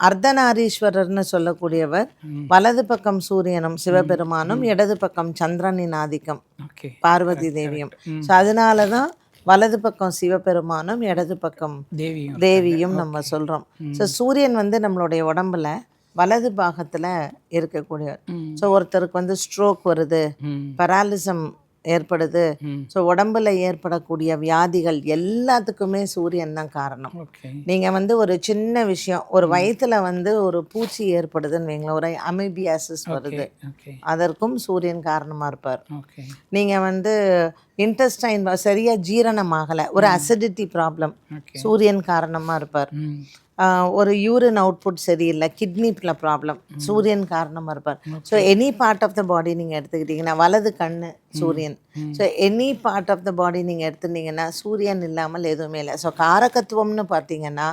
அர்த்தநாரீஸ்வரர்னு சொல்லக்கூடியவர். வலது பக்கம் சூரியனும் சிவபெருமானும், இடது பக்கம் சந்திரனின் ஆதிக்கம் பார்வதி தேவியும். ஸோ அதனால தான் வலது பக்கம் சிவபெருமானும் இடது பக்கம் தேவியும் நம்ம சொல்கிறோம். ஸோ சூரியன் வந்து நம்மளுடைய உடம்புல வலது பாகத்தில் இருக்கக்கூடியவர். ஸோ ஒருத்தருக்கு வந்து ஸ்ட்ரோக் வருது, பராலிசம் ஏற்படுது, ஸோ உடம்புல ஏற்படக்கூடிய வியாதிகள் எல்லாத்துக்குமே சூரியன் தான் காரணம். நீங்கள் வந்து ஒரு சின்ன விஷயம், ஒரு வயிற்றுல வந்து ஒரு பூச்சி ஏற்படுதுன்னு வைங்களேன், ஒரு அமீபியாசிஸ் வருது, அதற்கும் சூரியன் காரணமாக இருப்பார். நீங்கள் வந்து இன்டெஸ்டைன் சரியாக ஜீரணமாகலை, ஒரு அசிடிட்டி ப்ராப்ளம், சூரியன் காரணமாக இருப்பார். ஒரு யூரின் அவுட்புட் சரியில்லை, கிட்னியில் ப்ராப்ளம், சூரியன் காரணமாக இருப்பார். So any part of the body நீங்கள் எடுத்துக்கிட்டிங்கன்னா, வலது கண்ணு சூரியன். So any part of the body நீங்கள் எடுத்துட்டிங்கன்னா சூரியன் இல்லாமல் எதுவுமே இல்லை. ஸோ காரகத்துவம்னு பார்த்தீங்கன்னா,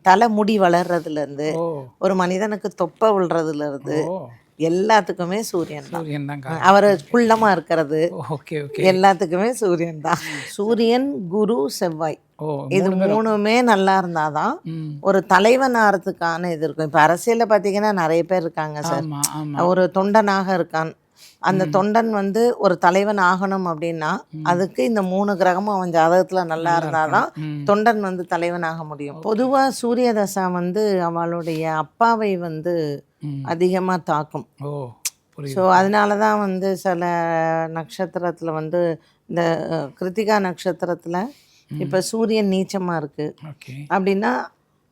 தலை முடி வளர்றதுலேருந்து ஒரு மனிதனுக்கு தொப்பை விழுறதுலேருந்து எல்லாத்துக்குமே சூரியன் தான். அவர் குள்ளமாக இருக்கிறது எல்லாத்துக்குமே சூரியன் தான். சூரியன், குரு, செவ்வாய், இது மூணுமே நல்லா இருந்தாதான் ஒரு தலைவன் ஆகிறதுக்கான இது இருக்கும். இப்போ அரசியலில் பார்த்தீங்கன்னா நிறைய பேர் இருக்காங்க சார். ஒரு தொண்டனாக இருக்கான், அந்த தொண்டன் வந்து ஒரு தலைவன் ஆகணும் அப்படின்னா அதுக்கு இந்த 3 கிரகமும் அவன் ஜாதகத்தில் நல்லா இருந்தாதான் தொண்டன் வந்து தலைவனாக முடியும். பொதுவாக சூரிய தசா வந்து அவளுடைய அப்பாவை வந்து அதிகமாக தாக்கும். ஸோ அதனால தான் வந்து சில நட்சத்திரத்தில் வந்து இந்த கிருத்திகா நட்சத்திரத்தில் இப்போ சூரியன் நீச்சமாக இருக்குது அப்படின்னா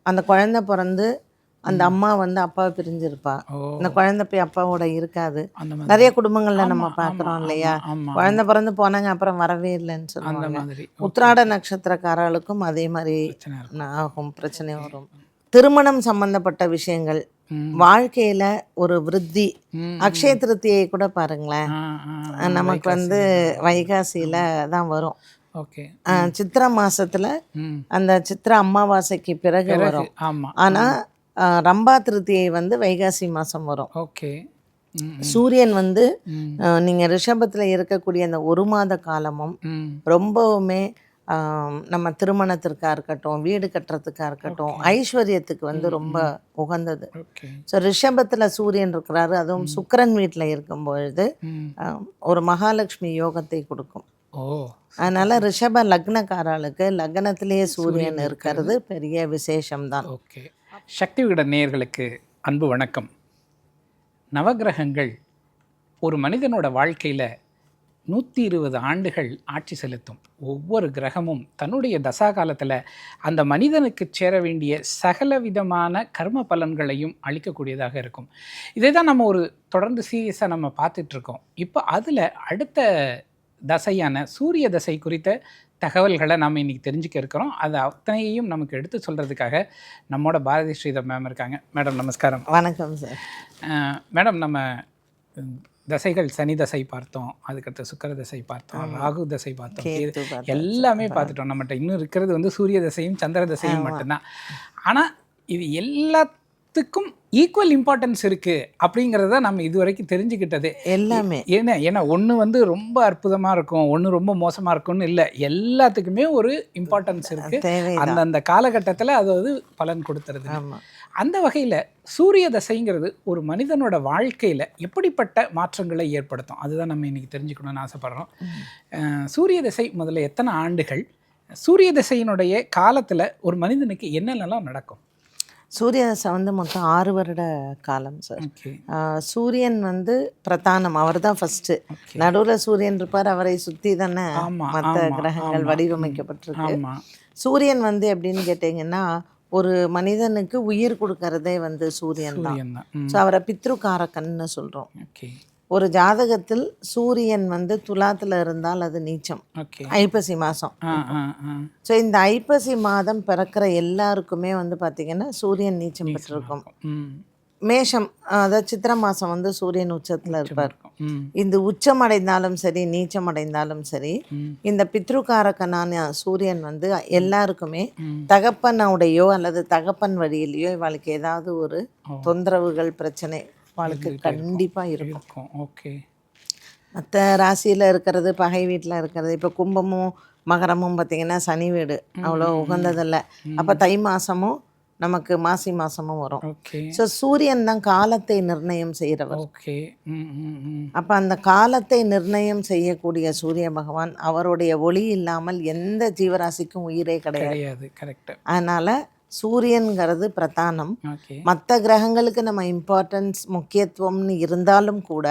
அந்த குழந்தை பிறந்து அந்த அம்மா வந்து அப்பாவை பிரிஞ்சிருப்பா, அந்த குழந்தை போய் அப்பாவோட இருக்காது. நிறைய குடும்பங்களில் நம்ம பார்க்குறோம் இல்லையா, குழந்தை பிறந்து போனாங்க அப்புறம் வரவே இல்லைன்னு சொல்லுவாங்க. உத்திராட நட்சத்திரக்காரர்களுக்கும் அதே மாதிரி ஆகும், பிரச்சனை வரும். திருமணம் சம்பந்தப்பட்ட விஷயங்கள், வாழ்க்கையில ஒரு விருத்தி, அக்ஷய திருத்தியை கூட பாருங்களேன், நமக்கு வந்து வைகாசியில தான் வரும். சித்திரை மாசத்துல அந்த சித்திரை அமாவாசைக்கு பிறகு வரும். ஆனா ரம்பா திருத்தியை வந்து வைகாசி மாசம் வரும். சூரியன் வந்து நீங்க ரிஷபத்துல இருக்கக்கூடிய அந்த 1 மாத காலமும் ரொம்பவுமே நம்ம திருமணத்திற்காக இருக்கட்டும், வீடு கட்டுறதுக்காக இருக்கட்டும், ஐஸ்வர்யத்துக்கு வந்து ரொம்ப உகந்தது. ஸோ ரிஷபத்தில் சூரியன் இருக்கிறாரு, அதுவும் சுக்கிரன் வீட்டில் இருக்கும் பொழுது ஒரு மகாலட்சுமி யோகத்தை கொடுக்கும். அதனால ரிஷப லக்னக்காரர்களுக்கு லக்னத்திலேயே சூரியன் இருக்கிறது பெரிய விசேஷம்தான். சக்தி விகட நேயர்களுக்கு அன்பு வணக்கம். நவகிரகங்கள் ஒரு மனிதனோட வாழ்க்கையில் 120 ஆண்டுகள் ஆட்சி செலுத்தும். ஒவ்வொரு கிரகமும் தன்னுடைய தசா காலத்தில் அந்த மனிதனுக்கு சேர வேண்டிய சகல விதமான கர்ம பலன்களையும் அளிக்கக்கூடியதாக இருக்கும். இதை தான் நம்ம ஒரு தொடர்ந்து சீரியஸாக நம்ம பார்த்துட்ருக்கோம். இப்போ அதில் அடுத்த தசையான சூரிய தசை குறித்த தகவல்களை நாம் இன்றைக்கி தெரிஞ்சுக்க இருக்கிறோம். அது அத்தனையும் நமக்கு எடுத்து சொல்கிறதுக்காக நம்மோட பாரதி ஸ்ரீதர் மேம் இருக்காங்க. மேடம் நமஸ்காரம். வணக்கம் சார். மேடம், நம்ம தசைகள் சனி தசை பார்த்தோம், அதுக்கடுத்து சுக்கிர தசை பார்த்தோம், ராகு தசை பார்த்தோம், எல்லாமே பார்த்துட்டோம். நம்மகிட்ட இன்னும் இருக்கிறது வந்து சூரிய தசையும் சந்திர தசையும் மட்டும்தான். ஆனால் இது எல்லாத்துக்கும் ஈக்குவல் இம்பார்ட்டன்ஸ் இருக்குது அப்படிங்கிறத நம்ம இது வரைக்கும் தெரிஞ்சுக்கிட்டது எல்லாமே. ஏன்னா ஒன்று வந்து ரொம்ப அற்புதமாக இருக்கும், ஒன்று ரொம்ப மோசமாக இருக்கும்னு இல்லை, எல்லாத்துக்குமே ஒரு இம்பார்ட்டன்ஸ் இருக்குது. அந்தந்த காலகட்டத்தில் அது வந்து பலன் கொடுத்துருது. அந்த வகையில் சூரிய தசைங்கிறது ஒரு மனிதனோட வாழ்க்கையில் எப்படிப்பட்ட மாற்றங்களை ஏற்படுத்தும், அதுதான் நம்ம இன்றைக்கி தெரிஞ்சுக்கணும்னு ஆசைப்பட்றோம். சூரிய தசை முதல்ல எத்தனை ஆண்டுகள், சூரிய தசையினுடைய காலத்தில் ஒரு மனிதனுக்கு என்னென்னலாம் நடக்கும்? சூரிய தசை வந்து மொத்தம் 6 வருட காலம் சார். சூரியன் வந்து பிரதானம், அவர் தான் ஃபஸ்ட்டு. நடுவில் சூரியன் இருப்பார், அவரை சுற்றி தானே மற்ற கிரகங்கள் வடிவமைக்கப்பட்டிருக்கு. சூரியன் வந்து எப்படின்னு கேட்டிங்கன்னா, ஒரு மனிதனுக்கு உயிர் கொடுக்கறதே வந்து சூரியன் தான். ஸோ அவரை பித்ருகாரகன்னு சொல்கிறோம். ஒரு ஜாதகத்தில் சூரியன் வந்து துலாத்தில் இருந்தால் அது நீச்சம், ஐப்பசி மாதம். ஸோ இந்த ஐப்பசி மாதம் பிறக்கிற எல்லாருக்குமே வந்து பார்த்திங்கன்னா சூரியன் நீச்சம் பெற்றிருக்கும். மேஷம், அதாவது சித்திரை மாதம் வந்து சூரியன் உச்சத்தில் இருப்பார். இந்த உச்சம் அடைந்தாலும் சரி நீச்சம் அடைந்தாலும் சரி, இந்த பித்ருகாரகனான சூரியன் வந்து எல்லாருக்குமே தகப்பனுடையோ அல்லது தகப்பன் வழியிலையோ இவளுக்கு ஏதாவது ஒரு தொந்தரவுகள் பிரச்சனை வாழ்க்கை கண்டிப்பாக இருக்கும். ஓகே. மற்ற ராசியில் இருக்கிறது, பகை வீட்டில் இருக்கிறது, இப்போ கும்பமும் மகரமும் பார்த்திங்கன்னா சனி வீடு அவ்வளோ உகந்ததில்லை. அப்போ தை மாதமும் நமக்கு மாசி மாசமும் வரும். ஓகே. ஸோ சூரியன் தான் காலத்தை நிர்ணயம் செய்கிறவர். ஓகே. அப்போ அந்த காலத்தை நிர்ணயம் செய்யக்கூடிய சூரிய பகவான், அவருடைய ஒளி இல்லாமல் எந்த ஜீவராசிக்கும் உயிரே கிடையாது. கிடையாது. கரெக்ட். அதனால் சூரியன்கிறது பிரதானம். ஓகே. மற்ற கிரகங்களுக்கு நம்ம இம்பார்ட்டன்ஸ் முக்கியத்துவம்னு இருந்தாலும் கூட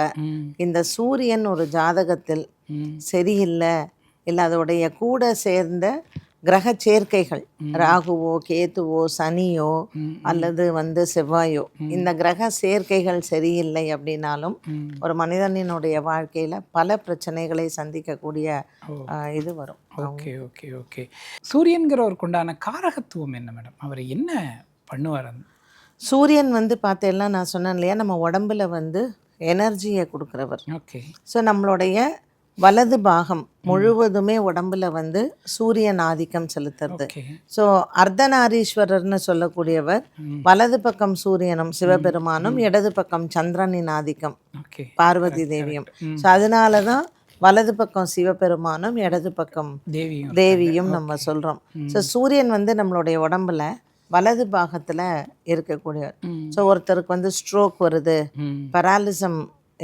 இந்த சூரியன் ஒரு ஜாதகத்தில் சரியில்லை, இல்லை அதோடைய கூட சேர்ந்த கிரக சேர்க்கைகள் ராகுவோ கேதுவோ சனியோ அல்லது செவ்வாயோ, இந்த கிரக சேர்க்கைகள் சரியில்லை அப்படின்னாலும் ஒரு மனிதனினுடைய வாழ்க்கையில் பல பிரச்சனைகளை சந்திக்கக்கூடிய இது வரும். Okay okay okay. சூரியன்கிறவருக்கு உண்டான காரகத்துவம் என்ன மேடம்? அவர் என்ன பண்ணுவார்? சூரியன் பார்த்தேன்னா நான் சொன்னேன் இல்லையா, நம்ம உடம்புல எனர்ஜியை கொடுக்குறவர். ஓகே. ஸோ நம்மளுடைய வலது பாகம் முழுவதுமே உடம்புல சூரியன் ஆதிக்கம் செலுத்துறது. ஸோ அர்த்தநாரீஸ்வரர்னு சொல்லக்கூடியவர் வலது பக்கம் சூரியனும் சிவபெருமானும், இடது பக்கம் சந்திரனின் ஆதிக்கம் பார்வதி தேவியும். ஸோ அதனால தான் வலது பக்கம் சிவபெருமானும் இடது பக்கம் தேவியும் நம்ம சொல்கிறோம். ஸோ சூரியன் நம்மளுடைய உடம்புல வலது பாகத்தில் இருக்கக்கூடியவர். ஸோ ஒருத்தருக்கு ஸ்ட்ரோக் வருது, பராலிசம்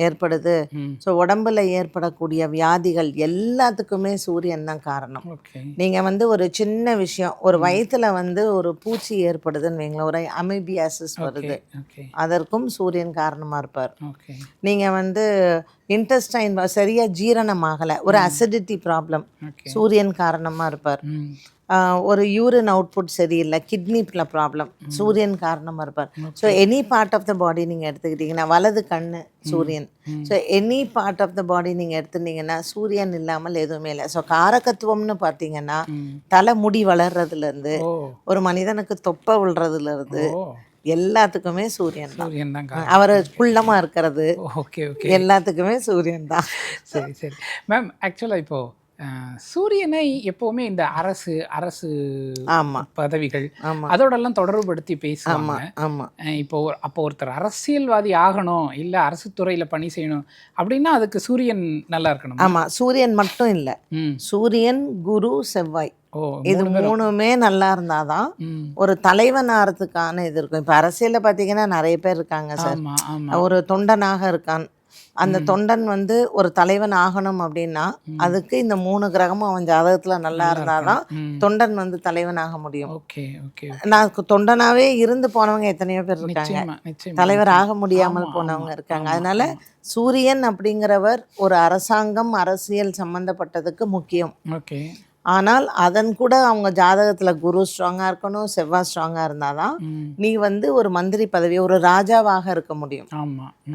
ஏற்படுது, ஸோ உடம்புல ஏற்படக்கூடிய வியாதிகள் எல்லாத்துக்குமே சூரியன் தான் காரணம். நீங்கள் ஒரு சின்ன விஷயம், ஒரு வயிற்றுல ஒரு பூச்சி ஏற்படுதுன்னு வைங்களேன், ஒரு அமீபியாசிஸ் வருது, அதற்கும் சூரியன் காரணமாக இருப்பார். நீங்கள் இன்டெஸ்டைன் சரியாக ஜீரணமாகலை, ஒரு அசிடிட்டி ப்ராப்ளம், சூரியன் காரணமாக இருப்பார். ஒரு யூரின் அவுட்புட் சரியில்லை, கிட்னியில் ப்ராப்ளம், சூரியன் காரணமாக இருப்பார். So any part of the body நீங்கள் எடுத்துக்கிட்டிங்கன்னா, வலது கண்ணு சூரியன். So any part of the body நீங்கள் எடுத்துட்டிங்கன்னா சூரியன் இல்லாமல் எதுவுமே இல்லை. ஸோ காரகத்துவம்னு பார்த்தீங்கன்னா, தலைமுடி வளர்றதுலேருந்து ஒரு மனிதனுக்கு தொப்பை விழுறதுலேருந்து எல்லாத்துக்குமே சூரியன் தான். அவர் குள்ளமாக இருக்கிறது எல்லாத்துக்குமே சூரியன் தான். சரி சரி மேம். ஆக்சுவலாக இப்போது சூரியனை எப்பவுமே இந்த அரசு பதவிகள் அதோடெல்லாம் தொடர்புபடுத்தி பேசுவாங்க. இப்போ அப்போ ஒருத்தர் அரசியல்வாதி ஆகணும், இல்லை அரசு துறையில பணி செய்யணும் அப்படின்னா அதுக்கு சூரியன் நல்லா இருக்கணும். ஆமா, சூரியன் மட்டும் இல்லை, சூரியன் குரு செவ்வாய் இது மூணுமே நல்லா இருந்தாதான் ஒரு தலைவன் ஆகிறதுக்கான இது இருக்கும். இப்போ அரசியல்ல பார்த்தீங்கன்னா நிறைய பேர் இருக்காங்க சார். ஒரு தொண்டனாக இருக்கான், அந்த தொண்டன் ஒரு தலைவன் ஆகணும் அப்படின்னா அதுக்கு இந்த 3 கிரகமும் அவன் ஜாதகத்துல நல்லா இருந்தாதான் தொண்டன் தலைவன் ஆக முடியும். நான் தொண்டனாவே இருந்து போனவங்க எத்தனையோ பேர் இருக்காங்க, தலைவர் ஆக முடியாமல் போனவங்க இருக்காங்க. அதனால சூரியன் அப்படிங்கிறவர் ஒரு அரசாங்கம் அரசியல் சம்பந்தப்பட்டதுக்கு முக்கியம். ஆனால் அதன் கூட அவங்க ஜாதகத்தில் குரு ஸ்ட்ராங்காக இருக்கணும், செவ்வாய் ஸ்ட்ராங்காக இருந்தால் தான் நீ ஒரு மந்திரி பதவி, ஒரு ராஜாவாக இருக்க முடியும்.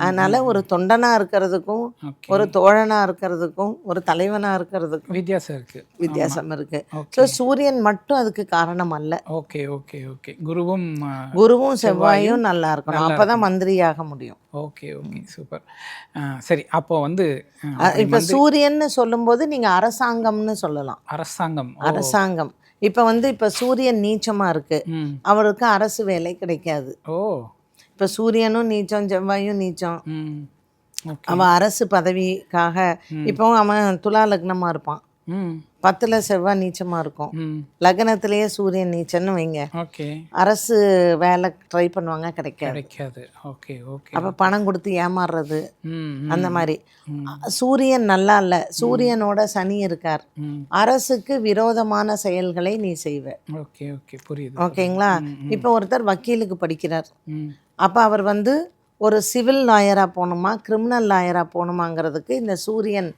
அதனால் ஒரு தொண்டனாக இருக்கிறதுக்கும் ஒரு தோழனாக இருக்கிறதுக்கும் ஒரு தலைவனாக இருக்கிறதுக்கும் வித்தியாசம் இருக்குது. ஸோ சூரியன் மட்டும் அதுக்கு காரணம் அல்ல. குருவும் செவ்வாயும் நல்லா இருக்கணும், அப்போ தான் மந்திரியாக முடியும். சூப்பர். சரி, அப்போ இப்போ சூரியன்னு சொல்லும்போது நீங்கள் அரசாங்கம்னு சொல்லலாம். அரசாங்கம் இப்போ இப்போ சூரியன் நீச்சமா இருக்கு, அவருக்கு அரசு வேலை கிடைக்காது. இப்போ சூரியனும் நீச்சம் செவ்வாயும் நீச்சம், அவன் அரசு பதவிக்காக இப்போ அவன் துலா லக்னமா இருப்பான், 10ல் செவ்வாய் நீச்சமா இருக்கும், லக்னத்திலேயே சூரியன் நீச்சன்னு வைங்க, அரசு வேலை ட்ரை பண்ணுவாங்க, கிடைக்காது. அப்ப பணம் கொடுத்து ஏமாறுறது அந்த மாதிரி. சூரியன் நல்லா இல்ல, சூரியனோட சனி இருக்கார், அரசுக்கு விரோதமான செயல்களை நீ செய்வ. ஓகேங்களா? இப்போ ஒருத்தர் வக்கீலுக்கு படிக்கிறார், அப்ப அவர் ஒரு சிவில் லாயரா போகணுமா கிரிமினல் லாயரா போகணுமாங்கிறதுக்கு இந்த சூரியன்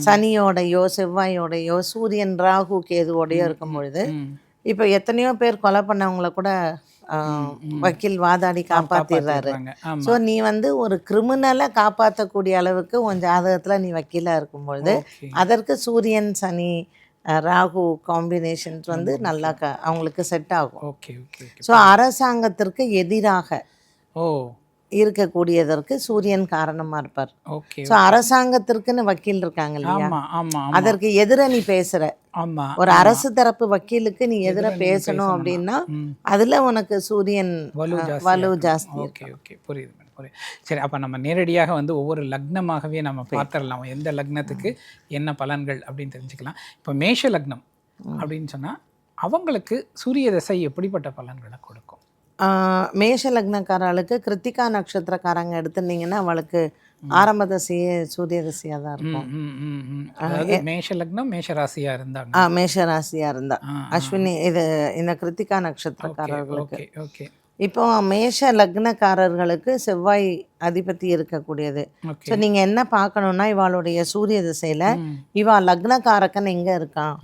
சனியோடையோ செவ்வாயோடையோ சூரியன் ராகு கேதுவோடையோ இருக்கும் பொழுது இப்போ எத்தனையோ பேர் கொலை பண்ணவங்கள கூட வக்கீல் வாதாடி காப்பாத்திடுறாரு. ஸோ நீ ஒரு கிரிமினலை காப்பாற்றக்கூடிய அளவுக்கு உன் ஜாதகத்தில் நீ வக்கீலாக இருக்கும் பொழுது அதற்கு சூரியன் சனி ராகு காம்பினேஷன்ஸ் நல்லா அவங்களுக்கு செட் ஆகும். ஸோ அரசாங்கத்திற்கு எதிராக இருக்கக்கூடியதற்கு சூரியன் காரணமா இருப்பார். ஸோ அரசாங்கத்திற்குன்னு வக்கீல் இருக்காங்க இல்லையா, அதற்கு எதிர நீ பேசுற ஒரு அரசு தரப்பு வக்கீலுக்கு நீ எதிர பேசணும் அப்படின்னா அதுல உனக்கு சூரியன் வலு ஜாஸ்தி. புரியுது. சரி, அப்போ நம்ம நேரடியாக ஒவ்வொரு லக்னமாகவே நம்ம பார்த்துடலாம், எந்த லக்னத்துக்கு என்ன பலன்கள் அப்படின்னு தெரிஞ்சுக்கலாம். இப்போ மேஷ லக்னம் அப்படின்னு சொன்னால் அவங்களுக்கு சூரிய தசை எப்படிப்பட்ட பலன்களை கொடுக்கும்? மேஷ லக்னக்காரர்களுக்கு கிருத்திகா நட்சத்திரக்காரங்க எடுத்துட்டீங்கன்னா அவளுக்கு ஆரம்ப தசையே சூரிய தசையாக தான் இருக்கும். அதாவது மேஷ லக்னம் மேஷ ராசியா இருந்தாங்க. மேஷ ராசியாக இருந்தா அஸ்வினி இது இந்த கிருத்திகா நட்சத்திரக்காரர்களுக்கு. ஓகே. இப்போ மேஷ லக்னக்காரர்களுக்கு செவ்வாய் அதிபதி இருக்கக்கூடியது. ஸோ நீங்கள் என்ன பார்க்கணுன்னா இவாளுடைய சூரிய திசையில் இவா லக்னக்காரக்கன் எங்கே இருக்கான்.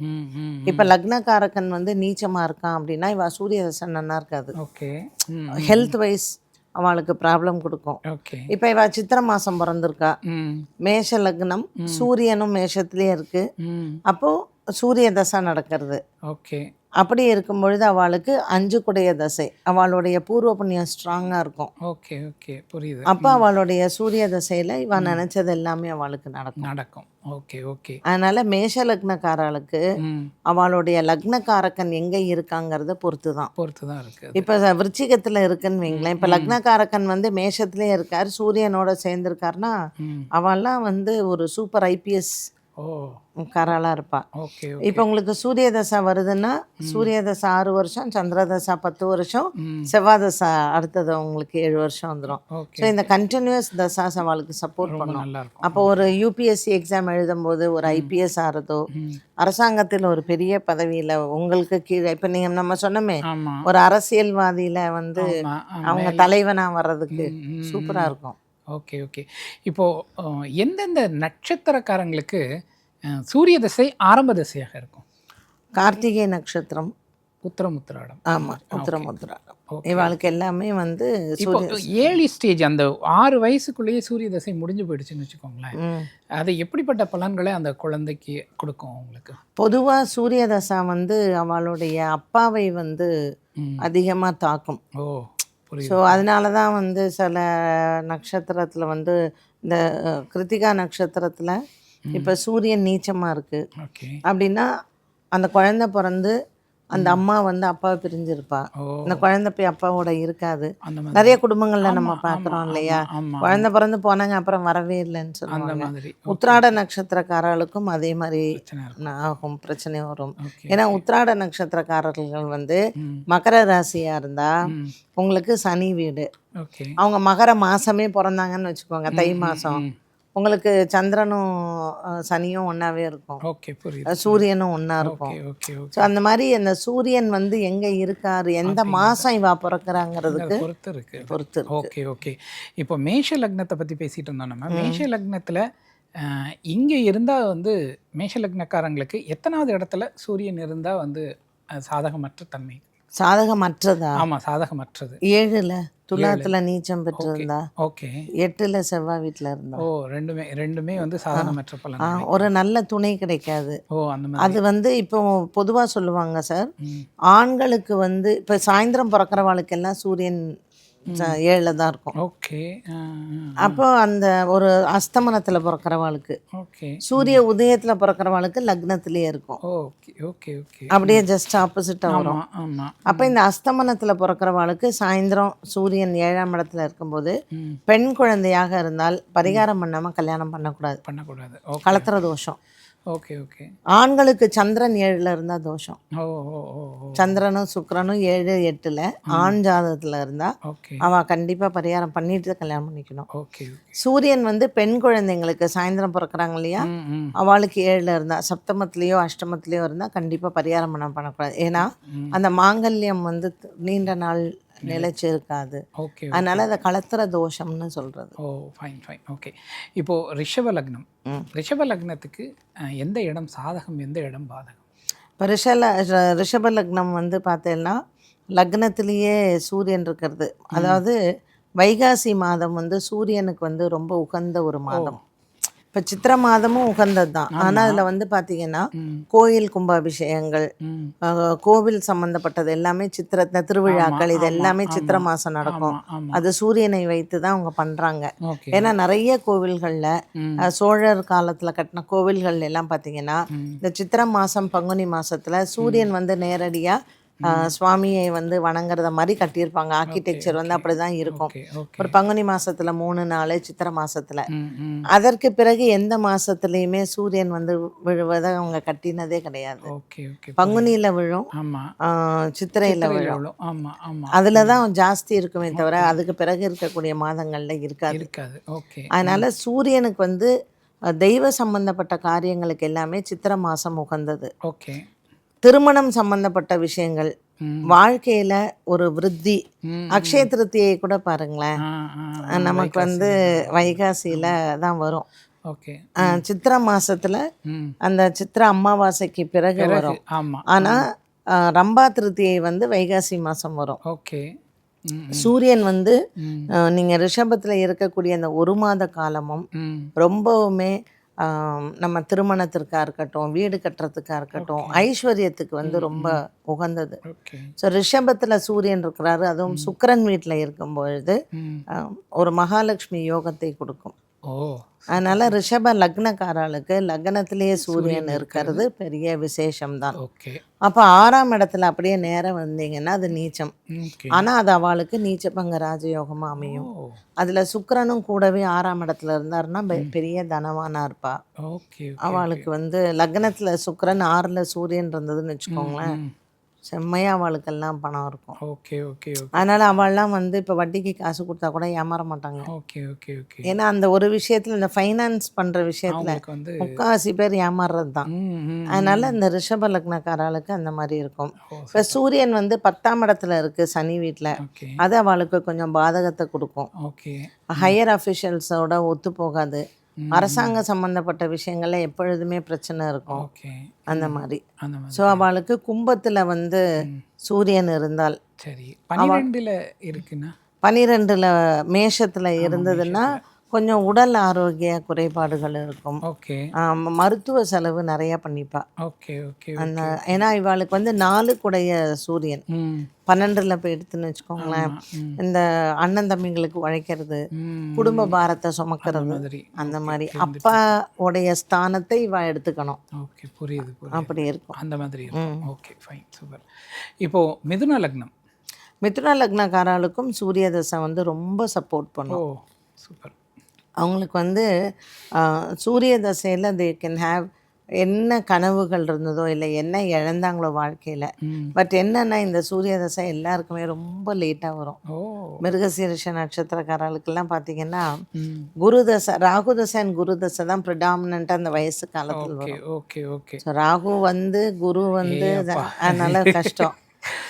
இப்போ லக்னக்காரக்கன் வந்து நீச்சமாக இருக்கான் அப்படின்னா இவா சூரிய தசை நல்லா இருக்காது. ஓகே. ஹெல்த் வைஸ் அவளுக்கு ப்ராப்ளம் கொடுக்கும். இப்போ இவ சித்திரை மாதம் பிறந்திருக்கா, மேஷ லக்னம், சூரியனும் மேஷத்துலேயே இருக்கு. அப்போது சூரிய தசை நடக்கிறது. ஓகே. அப்படி இருக்கும் பொழுது அவளுக்கு 5 குடைய தசை, அவளுடைய பூர்வ புண்ணியம் ஸ்ட்ராங்காக இருக்கும். ஓகே ஓகே புரியுது. அப்போ அவளுடைய சூரிய தசையில் இவன் நினச்சது எல்லாமே அவளுக்கு நடக்கும். Okay okay. அதனால் மேஷ லக்னக்காரர்களுக்கு அவளுடைய லக்னக்காரக்கன் எங்கே இருக்காங்கிறத பொறுத்து தான் இருக்குது. இப்போ விருச்சிகத்தில் இருக்குன்னு வைங்களேன். இப்போ லக்னக்காரக்கன் வந்து மேஷத்துலேயே இருக்கார், சூரியனோட சேர்ந்துருக்காருன்னா அவள்லாம் வந்து ஒரு சூப்பர் ஐபிஎஸ் காராளாக இருப்பாள். இப்போ உங்களுக்கு சூரிய தசை வருதுன்னா சூரிய தசை 6 வருஷம், சந்திர தசை 10 வருஷம், செவ்வாய் தசை அடுத்தது உங்களுக்கு 7 வருஷம் வந்துடும். ஸோ இந்த கண்டினியூஸ் தசாஸ் அவளுக்கு சப்போர்ட் பண்ணும். அப்போ ஒரு யூபிஎஸ்சி எக்ஸாம் எழுதும்போது ஒரு ஐபிஎஸ் ஆகிறதோ, அரசாங்கத்தில் ஒரு பெரிய பதவியில் உங்களுக்கு கீழே, இப்போ நீங்கள் நம்ம சொன்னோமே ஒரு அரசியல்வாதியில் வந்து அவங்க தலைவனாக வர்றதுக்கு சூப்பராக இருக்கும். Okay okay. இப்போது எந்தெந்த நட்சத்திரக்காரங்களுக்கு சூரிய தசை ஆரம்ப தசையாக இருக்கும்? கார்த்திகை நட்சத்திரம், உத்திரமுத்திராடம். ஆமாம், உத்திரமுத்திராடம். இவளுக்கு எல்லாமே வந்து ஏர்லி ஸ்டேஜ், அந்த 6 வயசுக்குள்ளேயே சூரிய தசை முடிஞ்சு போயிடுச்சுன்னு வச்சுக்கோங்களேன். அது எப்படிப்பட்ட பலன்களை அந்த குழந்தைக்கு கொடுக்கும் உங்களுக்கு? பொதுவாக சூரிய தசை வந்து அவளுடைய அப்பாவை வந்து அதிகமாக தாக்கும். ஸோ அதனால தான் வந்து சில நட்சத்திரத்தில் வந்து இந்த கிருத்திகா நட்சத்திரத்தில் இப்போ சூரியன் நீச்சமாக இருக்குது அப்படின்னா அந்த குழந்தை பிறந்து அந்த அம்மா வந்து அப்பாவை பிரிஞ்சிருப்பா, அந்த குழந்தை போய் அப்பாவோட இருக்காது. நிறைய குடும்பங்களில் நம்ம பார்க்குறோம் இல்லையா, குழந்தை பிறந்து போனாங்க அப்புறம் வரவே இல்லைன்னு சொல்லுவாங்க. உத்திராட நட்சத்திரக்காரர்களுக்கும் அதே மாதிரி ஆகும், பிரச்சனை வரும். ஏன்னா உத்திராட நட்சத்திரக்காரர்கள் வந்து மகர ராசியாக இருந்தால் உங்களுக்கு சனி வீடு, அவங்க மகர மாதமே பிறந்தாங்கன்னு வச்சுக்கோங்க, தை மாதம் உங்களுக்கு சந்திரனும் சனியும் ஒன்றாவே இருக்கும். ஓகே புரியுது. சூரியனும் ஒன்றா இருக்கும். ஸோ அந்த மாதிரி அந்த சூரியன் வந்து எங்கே இருக்கார், எந்த மாதம் இவா பிறக்கிறாங்கிறதுக்கு பொறுத்து. Okay okay. இப்போ மேஷ லக்னத்தை பற்றி பேசிகிட்டு இருந்தோம் நம்ம. மேஷ லக்னத்தில் இங்கே இருந்தால் வந்து மேஷ லக்னக்காரங்களுக்கு எத்தனாவது இடத்துல சூரியன் இருந்தால் வந்து சாதகமற்ற தன்மை? சாதகமற்றதா? ஆமாம், சாதகமற்றது. 7ல் துலாத்தில் நீச்சம் பெற்றிருந்தா, ஓகே 8ல் செவ்வாய் வீட்டில் இருந்தா. ரெண்டுமே வந்து சாதகமற்ற பலன். ஒரு நல்ல துணை கிடைக்காது. அது வந்து இப்போ பொதுவாக சொல்லுவாங்க சார், ஆண்களுக்கு வந்து இப்போ சாயந்தரம் பிறக்கிறவாளுக்கெல்லாம் சூரியன் 7ல் தான் இருக்கும். ஓகே. அப்போ அந்த ஒரு அஸ்தமனத்தில் பிறக்கிறவாளுக்கு, சூரிய உதயத்தில் பிறக்கிறவாளுக்கு லக்னத்திலேயே இருக்கும். Okay okay okay. அப்படியே ஜஸ்ட் ஆப்போசிட்டாக வரும். அப்போ இந்த அஸ்தமனத்தில் பிறக்கிறவாளுக்கு சாயந்தரம் சூரியன் 7ஆம் இடத்துல இருக்கும்போது பெண் குழந்தையாக இருந்தால் பரிகாரம் பண்ணாமல் கல்யாணம் பண்ணக்கூடாது. கலத்திர தோஷம். Okay okay. ஆண்களுக்கு சந்திரன் 7ல் இருந்தால் தோஷம். சந்திரனும் சுக்கிரனும் 7, 8ல் ஆண் ஜாதகத்தில் இருந்தால் அவள் கண்டிப்பாக பரிகாரம் பண்ணிட்டு கல்யாணம் பண்ணிக்கணும். சூரியன் வந்து பெண் குழந்தைங்களுக்கு சாயந்தரம் பிறக்கிறாங்க இல்லையா, அவளுக்கு 7ல் இருந்தால், சப்தமத்திலேயோ அஷ்டமத்திலேயோ இருந்தால் கண்டிப்பாக பரிகாரம் பண்ணக்கூடாது. ஏன்னா அந்த மாங்கல்யம் வந்து நீண்ட நாள் நிலைச்சு இருக்காது. அதனால அதை கலத்திர தோஷம்னு சொல்கிறது. ஃபைன். ஓகே. இப்போது ரிஷப லக்னம், ரிஷப லக்னத்துக்கு எந்த இடம் சாதகம், எந்த இடம் பாதகம்? இப்போ ரிஷப லக்னம் வந்து பார்த்தேன்னா லக்னத்திலேயே சூரியன் இருக்கிறது. அதாவது வைகாசி மாதம் வந்து சூரியனுக்கு வந்து ரொம்ப உகந்த ஒரு மாதம். இப்போ சித்திரை மாதமும் உகந்தது தான். ஆனால் அதில் வந்து பார்த்தீங்கன்னா கோயில் கும்பாபிஷேகங்கள், கோவில் சம்மந்தப்பட்டது எல்லாமே சித்திர திருவிழாக்கள், இது எல்லாமே சித்திரை மாதம் நடக்கும். அது சூரியனை வைத்து தான் அவங்க பண்ணுறாங்க. ஏன்னா நிறைய கோவில்களில் சோழர் காலத்தில் கட்டின கோவில்கள் எல்லாம் பார்த்தீங்கன்னா இந்த சித்திரை மாதம் பங்குனி மாதத்தில் சூரியன் வந்து நேரடியாக சுவாமியை வந்து வணங்குறத மாதிரி கட்டியிருப்பாங்க. ஆர்கிடெக்சர் வந்து அப்படிதான் இருக்கும். ஓகே ஓகே ஒரு பங்குனி மாசத்துல 3 நாள், சித்திரை மாசத்துல. ம் ம் அதற்கு பிறகு எந்த மாசத்துலயுமே சூரியன் வந்து விழுவதை அவங்க கட்டினதே கிடையாது. ஓகே ஓகே பங்குனியில விழும், ஆமாம் சித்திரையில விழும். ஆமாம் ஆமாம் அதுல தான் ஜாஸ்தி இருக்குமே தவிர அதுக்கு பிறகு இருக்கக்கூடிய மாதங்கள்ல இருக்காது. இருக்காது. ஓகே அதனால சூரியனுக்கு வந்து தெய்வ சம்பந்தப்பட்ட காரியங்களுக்கு எல்லாமே சித்திரை மாசம் உகந்தது. ஓகே திருமணம் சம்பந்தப்பட்ட விஷயங்கள், ம் வாழ்க்கையில ஒரு விருத்தி, ம் அக்ஷய திருத்தியை கூட பாருங்களேன், நமக்கு வந்து வைகாசியில தான் வரும். ஓகே சித்திரை மாசத்துல ம் அந்த சித்திரை அமாவாசைக்கு பிறகு வரும். ஆமாம் ஆனா ரம்பா திருத்தியை வந்து வைகாசி மாசம் வரும். ஓகே ம் சூரியன் வந்து ம் நீங்க ரிஷபத்துல இருக்கக்கூடிய அந்த 1 மாத காலமும் ம் ரொம்பவுமே நம்ம திருமணத்திற்கா இருக்கட்டும், வீடு கட்டுறதுக்கா இருக்கட்டும், ஐஸ்வர்யத்துக்கு வந்து ரொம்ப உகந்தது. ஓகே ஸோ ரிஷபத்துல சூரியன் இருக்கிறாரு, அதுவும் சுக்கிரன் வீட்டுல இருக்கும் பொழுது ம் ஒரு மகாலட்சுமி யோகத்தை கொடுக்கும். ஓ அதனால ரிஷப லக்னக்காரர்களுக்கு லக்னத்திலேயே சூரியன் இருக்கிறது பெரிய விசேஷம்தான். ஓகே அப்போ 6ஆம் இடத்துல அப்படியே நேரம் வந்தீங்கன்னா அது நீச்சம். ஓகே ஆனா அது அவளுக்கு நீச்சபங்க ராஜயோகமா அமையும். ஓ அதுல சுக்கிரனும் கூடவே 6ஆம் இடத்துல இருந்தாருன்னா பெரிய தனவானா இருப்பா. ஓகே அவளுக்கு வந்து லக்னத்துல சுக்கிரன் 6ல சூரியன் இருந்ததுன்னு வச்சுக்கோங்களேன், செம்மையா அவளுக்கெல்லாம் பணம் இருக்கும். ஓகே ஓகே ஓகே அதனால அவள்லாம் வந்து இப்போ வட்டிக்கு காசு கொடுத்தா கூட ஏமாற மாட்டாங்க. ஓகே ஓகே ஓகே ஏன்னா அந்த ஒரு விஷயத்துல, இந்த ஃபைனான்ஸ் பண்ற விஷயத்துல அவங்களுக்கு வந்து முக்காவாசி பேர் ஏமாறுறது தான். ம் ம் அதனால இந்த ரிஷப லக்னக்காரர்களுக்கு அந்த மாதிரி இருக்கும். ஓ இப்போ சூரியன் வந்து 10ஆம் இடத்துல இருக்கு சனி வீட்டில், ஓகே அது அவளுக்கு கொஞ்சம் பாதகத்தை கொடுக்கும். ஓகே ஹையர் அஃபிஷியல்ஸோட ஒத்து போகாது. அரசாங்க சம்பந்தப்பட்ட விஷயங்கள்ல எப்பொழுதுமே பிரச்சனை இருக்கும். ஓகே அந்த மாதிரி. அந்த மாதிரி ஸோ அவளுக்கு கும்பத்தில் வந்து சூரியன் இருந்தால், சரி 12ல் இருக்குன்னா 12ல் மேஷத்தில் இருந்ததுன்னா கொஞ்சம் உடல் ஆரோக்கிய குறைபாடுகள் இருக்கும். ஓகே மருத்துவ செலவு நிறைய பண்ணிப்பா. ஓகே ஓகே அந்த ஏன்னா இவாளுக்கு வந்து 4 கூடைய சூரியன் ம் 12ல் போய் எடுத்துன்னு வச்சுக்கோங்களேன், ம் இந்த அண்ணன் தம்பிங்களுக்கு உழைக்கிறது, ம் குடும்ப பாரத்தை சுமக்கிறது, மாதிரி அந்த மாதிரி அப்பா உடைய ஸ்தானத்தை இவ எடுத்துக்கணும். ஓகே புரியுது புரியுது அப்படி இருக்கும். அந்த மாதிரி இருக்கும். Okay fine super. இப்போ மிதுன லக்னம். மிதுன லக்னக்காரர்களுக்கும் சூரிய தசை வந்து ரொம்ப சப்போர்ட் ஓ பண்ணும். சூப்பர். அவங்களுக்கு வந்து சூரிய தசையில் தே கேன் ஹேவ் என்ன கனவுகள் இருந்ததோ இல்லை என்ன இழந்தாங்களோ வாழ்க்கையில். ம் பட் என்னன்னா இந்த சூரிய தசை எல்லாருக்குமே ரொம்ப லேட்டாக வரும். ஓ மிருகசீரிஷ நட்சத்திரக்காரர்களுக்கெல்லாம் பார்த்தீங்கன்னா ம் குரு தசை, ராகு தசை அண்ட் குரு தசை தான் ப்ரிடாமினண்ட்டாக அந்த வயசு காலத்தில் ஓகே வரும். ஓகே ஓகே ஸோ ராகு வந்து குரு வந்து அதனால கஷ்டம்.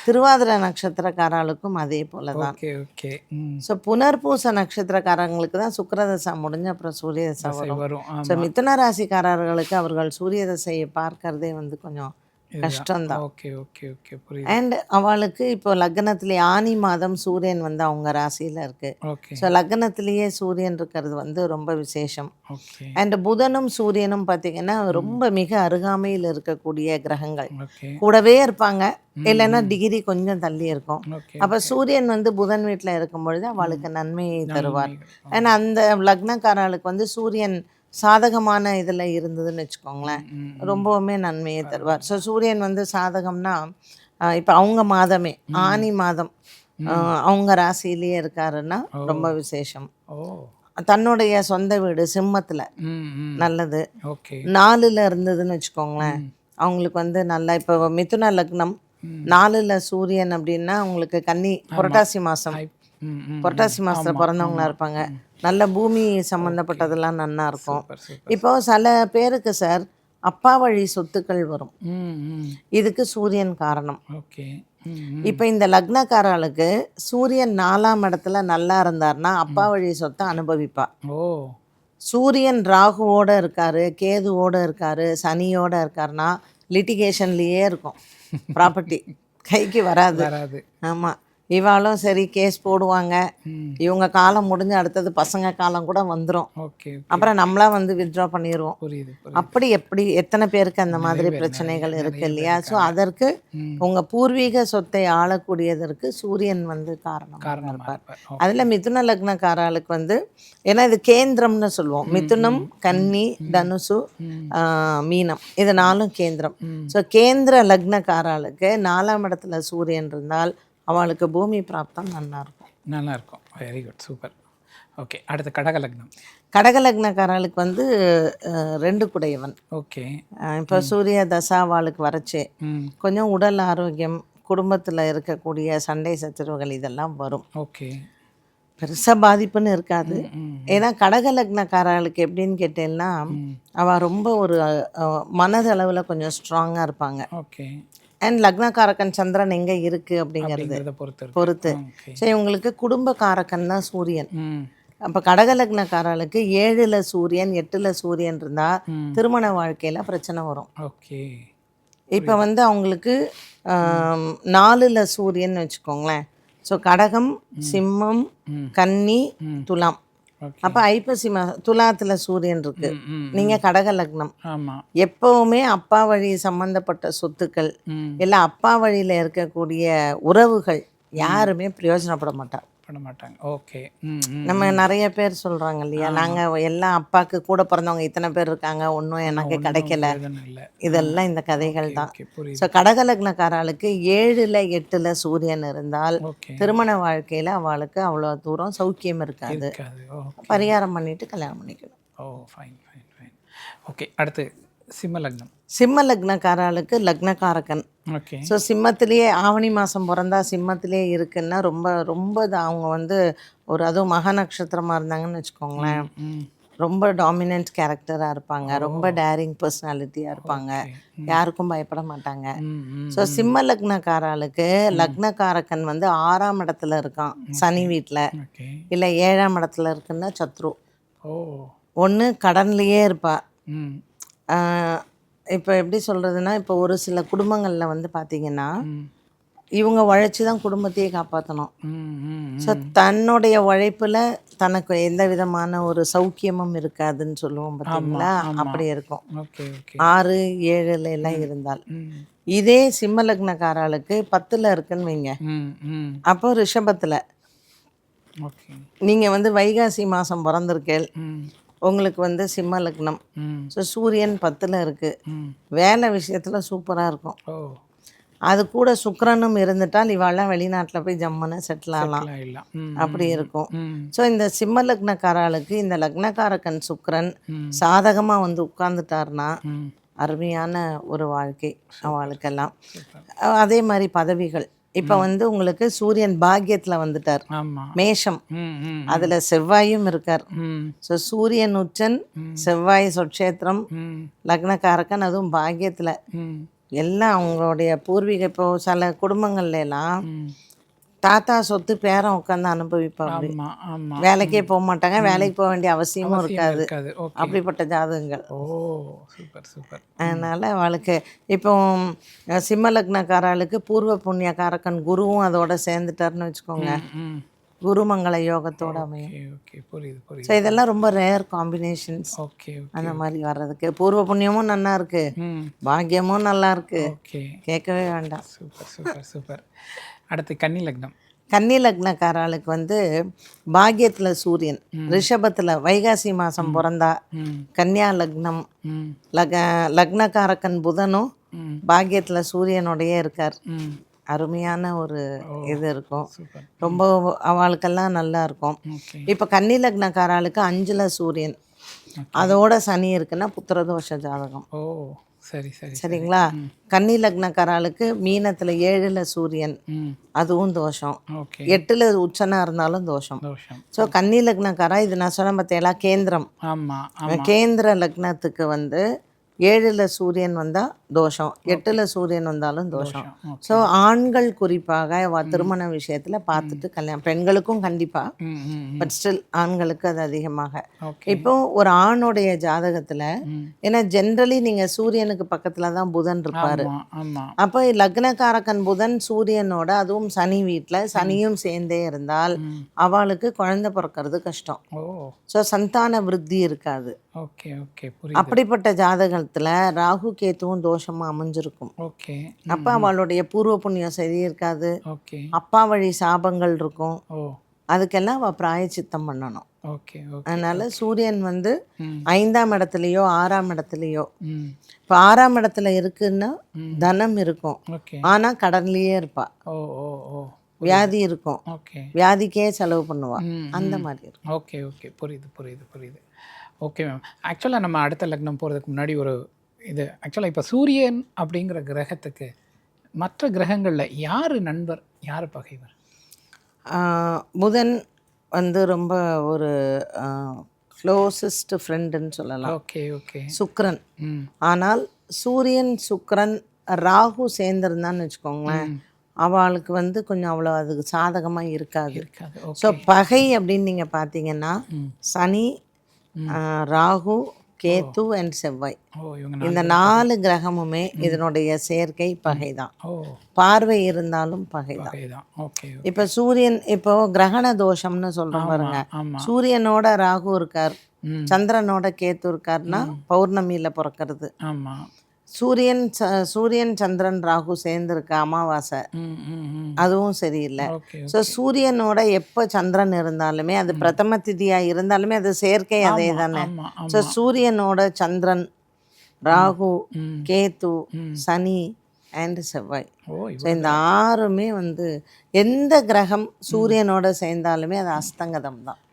திருவாதிரை நட்சத்திரக்காரர்களுக்கும் அதே போல தான். ஓகே ஓகே ம் ஸோ புனர்பூச நட்சத்திரக்காரங்களுக்கு தான் சுக்கிரதசை முடிஞ்ச அப்புறம் சூரிய தசை வரும். வரும் ஸோ ஆமாம். மிதுன ராசிக்காரர்களுக்கு அவர்கள் சூரிய தசையை பார்க்கறதே வந்து கொஞ்சம் கஷ்டம்தான். ஓகே ஓகே ஓகே புரியுது. அண்ட் அவளுக்கு இப்போ லக்னத்திலேயே ஆனி மாதம் சூரியன் வந்து அவங்க ராசியில் இருக்குது. ஓகே ஸோ லக்னத்திலேயே சூரியன் இருக்கிறது வந்து ரொம்ப விசேஷம். ஓகே அண்ட் புதனும் சூரியனும் பார்த்தீங்கன்னா ரொம்ப மிக அருகாமையில் இருக்கக்கூடிய கிரகங்கள். ஓகே கூடவே இருப்பாங்க, இல்லைன்னா டிகிரி கொஞ்சம் தள்ளி இருக்கும். ஓகே அப்போ சூரியன் வந்து புதன் வீட்டில் இருக்கும் பொழுது அவளுக்கு நன்மையை தருவார். ஏன்னா அந்த லக்னக்காரர்களுக்கு வந்து சூரியன் சாதகமான இதில் இருந்ததுன்னு வச்சுக்கோங்களேன், ரொம்பவுமே நன்மையை தருவார். ஸோ சூரியன் வந்து சாதகம்னா இப்போ அவங்க மாதமே ஆனி மாதம் அவங்க ராசியிலேயே இருக்காருன்னா ரொம்ப விசேஷம். ஓ தன்னுடைய சொந்த வீடு சிம்மத்தில் ம் ம் நல்லது. ஓகே 4ல் இருந்ததுன்னு வச்சுக்கோங்களேன், அவங்களுக்கு வந்து நல்லா. இப்போ மிதுன லக்னம் 4ல் சூரியன் அப்படின்னா அவங்களுக்கு கன்னி, புரட்டாசி மாதம், ம் ம் புரட்டாசி மாதத்தில் பிறந்தவங்களா இருப்பாங்க. நல்ல பூமி சம்மந்தப்பட்டதெல்லாம் நல்லா இருக்கும். Super super. இப்போ சில பேருக்கு சார் அப்பா வழி சொத்துக்கள் வரும். ம் ம் இதுக்கு சூரியன் காரணம். ஓகே ம் ம் இப்போ இந்த லக்னக்காரர்களுக்கு சூரியன் 4ஆம் இடத்துல நல்லா இருந்தார்னா அப்பா வழி சொத்தை அனுபவிப்பா. ஓ சூரியன் ராகுவோட இருக்காரு, கேதுவோட இருக்காரு, சனியோட இருக்காருன்னா லிட்டிகேஷன்லேயே இருக்கும், ப்ராப்பர்ட்டி கைக்கு வராது. வராது. ஆமாம். இவாளும் சரி கேஸ் போடுவாங்க. ம். இவங்க காலம் முடிஞ்சு அடுத்தது பசங்க காலம் கூட வந்துடும். ஓகே. அப்புறம் நம்மளா வந்து வித்ட்ரா பண்ணிடுவோம். புரியுது. அப்படி எப்படி எத்தனை பேருக்கு அந்த மாதிரி பேர், பிரச்சனைகள் நிறைய இருக்கு பேர் இல்லையா? ஸோ இருக்காங்க. அதற்கு ம். உங்கள் பூர்வீக சொத்தை ஆளக்கூடியதற்கு சூரியன் வந்து காரணமாக இருப்பார். இருப்பார். ஓ. அதில் மிதுன லக்னக்காரர்களுக்கு வந்து ஏன்னா இது கேந்திரம்னு சொல்லுவோம். மிதுனம், கன்னி, தனுசு, மீனம், இது 4ம் கேந்திரம். ஸோ கேந்திர லக்னக்காரர்களுக்கு 4ஆம் இடத்துல சூரியன் இருந்தால் அவளுக்கு பூமி பிராப்தம் நல்லா இருக்கும். நல்லா இருக்கும். Very good, super. ஓகே, அடுத்து கடக லக்னம். கடக லக்னக்காரர்களுக்கு வந்து 2 குடையவன். ஓகே. இப்போ சூரிய தசாவாளுக்கு வரச்சே ம். கொஞ்சம் உடல் ஆரோக்கியம், குடும்பத்தில் இருக்கக்கூடிய சண்டை சச்சரவுகள் இதெல்லாம் வரும். ஓகே. பெருசாக பாதிப்புன்னு இருக்காது. ம். ஏன்னா கடக லக்னக்காரர்களுக்கு எப்படின்னு கேட்டேன்னா அவள் ரொம்ப ஒரு மனதளவில் கொஞ்சம் ஸ்ட்ராங்காக இருப்பாங்க. ஓகே. அண்ட் லக்னக்காரக்கன் சந்திரன் எங்கே இருக்குது அப்படிங்கிறது அப்படிங்கிறத பொறுத்து பொறுத்து. ஓகே. ஸோ இவங்களுக்கு குடும்பக்காரக்கன் தான் சூரியன். ம். அப்போ கடக லக்னக்காரர்களுக்கு 7ல் சூரியன் 8ல் சூரியன் இருந்தால் திருமண வாழ்க்கையில் பிரச்சனை வரும். ஓகே. இப்போ வந்து அவங்களுக்கு 4ல் சூரியன் வச்சுக்கோங்களேன். ஸோ கடகம், சிம்மம், கன்னி, துலாம். ஓகே. அப்போ ஐப்பசி துலாத்தில் சூரியன் இருக்கு. நீங்கள் கடக லக்னம். ஆமாம். எப்போவுமே அப்பா வழி சம்மந்தப்பட்ட சொத்துக்கள் இல்லை அப்பா வழியில் இருக்கக்கூடிய உறவுகள் யாருமே பிரயோஜனப்பட மாட்டார். பண்ண மாட்டாங்க. ஓகே. நம்ம நிறைய பேர் சொல்கிறாங்க இல்லையா, நாங்கள் எல்லாம் அப்பாவுக்கு கூட பிறந்தவங்க இத்தனை பேர் இருக்காங்க, ஒன்றும் எனக்கு கிடைக்கல. இல்லை. இதெல்லாம் இந்த கதைகள் தான். ஓகே, புரியுது. ஸோ கடக லக்னக்காரர்களுக்கு 7ல் 8ல் சூரியன் இருந்தால் ஓகே. திருமண வாழ்க்கையில் அவளுக்கு அவ்வளோ தூரம் சௌக்கியம் இருக்காது. இருக்காது. ஓ. பரிகாரம் பண்ணிட்டு கல்யாணம் பண்ணிக்கணும். ஓ, ஃபைன் ஃபைன் ஃபைன். ஓகே, அடுத்து சிம்ம லக்னம். சிம்ம லக்னக்காரர்களுக்கு லக்னக்காரகன். ஓகே. ஸோ சிம்மத்திலேயே ஆவணி மாதம் பிறந்தா சிம்மத்திலே இருக்குன்னா ரொம்ப ரொம்ப அவங்க வந்து ஒரு அதுவும் மக நட்சத்திரமாக இருந்தாங்கன்னு வச்சுக்கோங்களேன், ம். ரொம்ப டாமினன்ட் கேரக்டராக இருப்பாங்க, ரொம்ப டேரிங் பர்சனாலிட்டியாக இருப்பாங்க, யாருக்கும் பயப்பட மாட்டாங்க. ஸோ சிம்ம லக்னக்காரர்களுக்கு லக்னக்காரகன் வந்து 6ஆம் இடத்துல இருக்கான் சனி வீட்டில், ஓகே. இல்லை 7ஆம் இடத்துல இருக்குன்னா சத்ரு. ஓ. ஒன்று கடன்லையே இருப்பா. ம். இப்போ எப்படி சொல்கிறதுனா, இப்போ ஒரு சில குடும்பங்களில் வந்து பார்த்திங்கன்னா இவங்க உழைச்சி தான் குடும்பத்தையே காப்பாற்றணும். ஸோ தன்னுடைய உழைப்பில் தனக்கு எந்த விதமான ஒரு சௌக்கியமும் இருக்காதுன்னு சொல்லுவோம் பார்த்தீங்களா, அப்படி இருக்கும். ஓகே. ஓகே. 6, 7ல் எல்லாம் இருந்தால். இதே சிம்ம லக்னக்காரர்களுக்கு 10ல் இருக்குன்னு வைங்க, அப்போ ரிஷபத்தில் ஓகே. நீங்கள் வந்து வைகாசி மாதம் பிறந்திருக்கேள், உங்களுக்கு வந்து சிம்ம லக்னம். ஸோ சூரியன் 10ல் இருக்குது, வேலை விஷயத்தில் சூப்பராக இருக்கும். ஓ. அது கூட சுக்கிரனும் இருந்துட்டால் இவாள்லாம் வெளிநாட்டில் போய் ஜம்முன்னு செட்டில் ஆகலாம், அப்படி இருக்கும். ஸோ இந்த சிம்ம லக்னக்காரர்களுக்கு இந்த லக்னக்காரக்கன் சுக்கிரன் சாதகமாக வந்து உட்கார்ந்துட்டார்னா அருமையான ஒரு வாழ்க்கை அவளுக்கெல்லாம். அதே மாதிரி பதவிகள். இப்போ வந்து உங்களுக்கு சூரியன் பாக்கியத்தில் வந்துட்டார், மேஷம், அதில் செவ்வாயும் இருக்கார். ஸோ சூரியன் உச்சன், செவ்வாய் சொட்சேத்திரம், லக்னக்காரக்கன், அதுவும் பாக்கியத்தில். எல்லாம் அவங்களுடைய பூர்வீக. இப்போ சில குடும்பங்கள்ல எல்லாம் தாத்தா சொத்து பேரன் உட்காந்து அனுபவிப்பாங்க, வேலைக்கே போக மாட்டாங்க, வேலைக்கு போக வேண்டிய அவசியமும் இருக்காது, அப்படிப்பட்ட ஜாதகங்கள். ஓ, சூப்பர் சூப்பர். அதனால் அவளுக்கு இப்போ சிம்ம லக்னக்காரர்களுக்கு பூர்வ புண்ணியக்காரக்கன் குருவும் அதோட சேர்ந்துட்டார்னு வச்சுக்கோங்க, குருமங்கள யோகத்தோட அமையும். ஸோ இதெல்லாம் ரொம்ப ரேர் காம்பினேஷன்ஸ். அந்த மாதிரி வர்றதுக்கு பூர்வ புண்ணியமும் நல்லா இருக்கு, பாக்கியமும் நல்லா இருக்கு, கேட்கவே வேண்டாம். Super super super. அடுத்து கன்னி லக்னம். கன்னி லக்னக்காரர்களுக்கு வந்து பாக்கியத்தில் சூரியன், ரிஷபத்தில் வைகாசி மாதம் பிறந்தா கன்னியா லக்னம், லக்னக்காரக்கன் புதனும் பாக்கியத்தில் சூரியனுடைய இருக்கார். அருமையான ஒரு இது இருக்கும், ரொம்ப அவளுக்கெல்லாம் நல்லா இருக்கும். இப்போ கன்னி லக்னக்காரர்களுக்கு 5ல் சூரியன் அதோட சனி இருக்குன்னா புத்திரதோஷ ஜாதகம். ஓ, சரி சரி, சரிங்களா. கன்னி லக்னக்காரர்களுக்கு மீனத்தில் 7ல் சூரியன், அதுவும் தோஷம். 8ல் உச்சனாக இருந்தாலும் தோஷம். ஸோ கன்னி லக்னக்காரா, இது நான் சொன்ன பார்த்தேலா கேந்திரம், கேந்திர லக்னத்துக்கு வந்து 7ல் சூரியன் வந்தால் தோஷம், 8ல் சூரியன் வந்தாலும் தோஷம். ஸோ ஆண்கள் குறிப்பாக திருமண விஷயத்தில் பார்த்துட்டு கல்யாணம், பெண்களுக்கும் கண்டிப்பாக, பட் ஸ்டில் ஆண்களுக்கு அது அதிகமாக. இப்போ ஒரு ஆணுடைய ஜாதகத்தில், ஏன்னா ஜென்ரலி நீங்கள் சூரியனுக்கு பக்கத்தில் தான் புதன் இருப்பார். அப்போ லக்னக்காரகன் புதன் சூரியனோட, அதுவும் சனி வீட்டில் சனியும் சேர்ந்தே இருந்தால் அவளுக்கு குழந்தை பிறக்கிறது கஷ்டம். ஸோ சந்தான விருத்தி இருக்காது. அப்படிப்பட்ட ஜாதகத்தில் ராகு கேத்துவும் தோஷமாக அமைஞ்சிருக்கும். அப்போ அவளுடைய பூர்வ புண்ணியம் சரி இருக்காது, அப்பா வழி சாபங்கள் இருக்கும், அதுக்கெல்லாம் அவள் பிராயச்சித்தம் பண்ணணும். அதனால சூரியன் வந்து 5ஆம் இடத்துலையோ 6ஆம் இடத்துலையோ, இப்போ 6ஆம் இடத்துல இருக்குன்னா தனம் இருக்கும், ஆனால் கடன்லேயே இருப்பா, வியாதி இருக்கும், வியாதிக்கே செலவு பண்ணுவா, அந்த மாதிரி இருக்கும். ஓகே புரியுது. Okay ma'am. ஆக்சுவலாக நம்ம அடுத்த லக்னம் போகிறதுக்கு முன்னாடி ஒரு இது, ஆக்சுவலாக இப்போ சூரியன் அப்படிங்கிற கிரகத்துக்கு மற்ற கிரகங்களில் யார் நண்பர், யார் பகைவர்? புதன் வந்து ரொம்ப ஒரு க்ளோசஸ்ட் ஃப்ரெண்டுன்னு சொல்லலாம். ஓகே. சுக்கிரன், ஆனால் சூரியன் சுக்கிரன் ராகு சேர்ந்துருந்தான்னு வச்சுக்கோங்களேன், அவளுக்கு வந்து கொஞ்சம் அவ்வளோ அதுக்கு சாதகமாக இருக்காது. ஸோ பகை அப்படின்னு நீங்கள் பார்த்தீங்கன்னா சனி, ராகு, கேத்து அண்ட் செவ்வாய், இந்த 4 கிரகமுமே இதனுடைய சேர்க்கை பகை தான். பார்வை இருந்தாலும் பகை தான். இப்போ சூரியன், இப்போ கிரகண தோஷம்னு சொல்கிறோம் பாருங்க, சூரியனோட ராகு இருக்கார், சந்திரனோட கேத்து இருக்காருன்னா பௌர்ணமியில் பிறக்கிறது. சூரியன் சந்திரன் ராகு சேர்ந்துருக்கு அமாவாசை, அதுவும் சரியில்லை. ஸோ சூரியனோட எப்போ சந்திரன் இருந்தாலுமே, அது பிரதம திதியாக இருந்தாலுமே அது சேர்க்கை அதே தானே. ஸோ சூரியனோட சந்திரன், ராகு, கேத்து, சனி அண்ட் செவ்வாய், ஸோ இந்த 6மே வந்து எந்த கிரகம் சூரியனோட சேர்ந்தாலுமே அது அஸ்தங்கதம் தான்,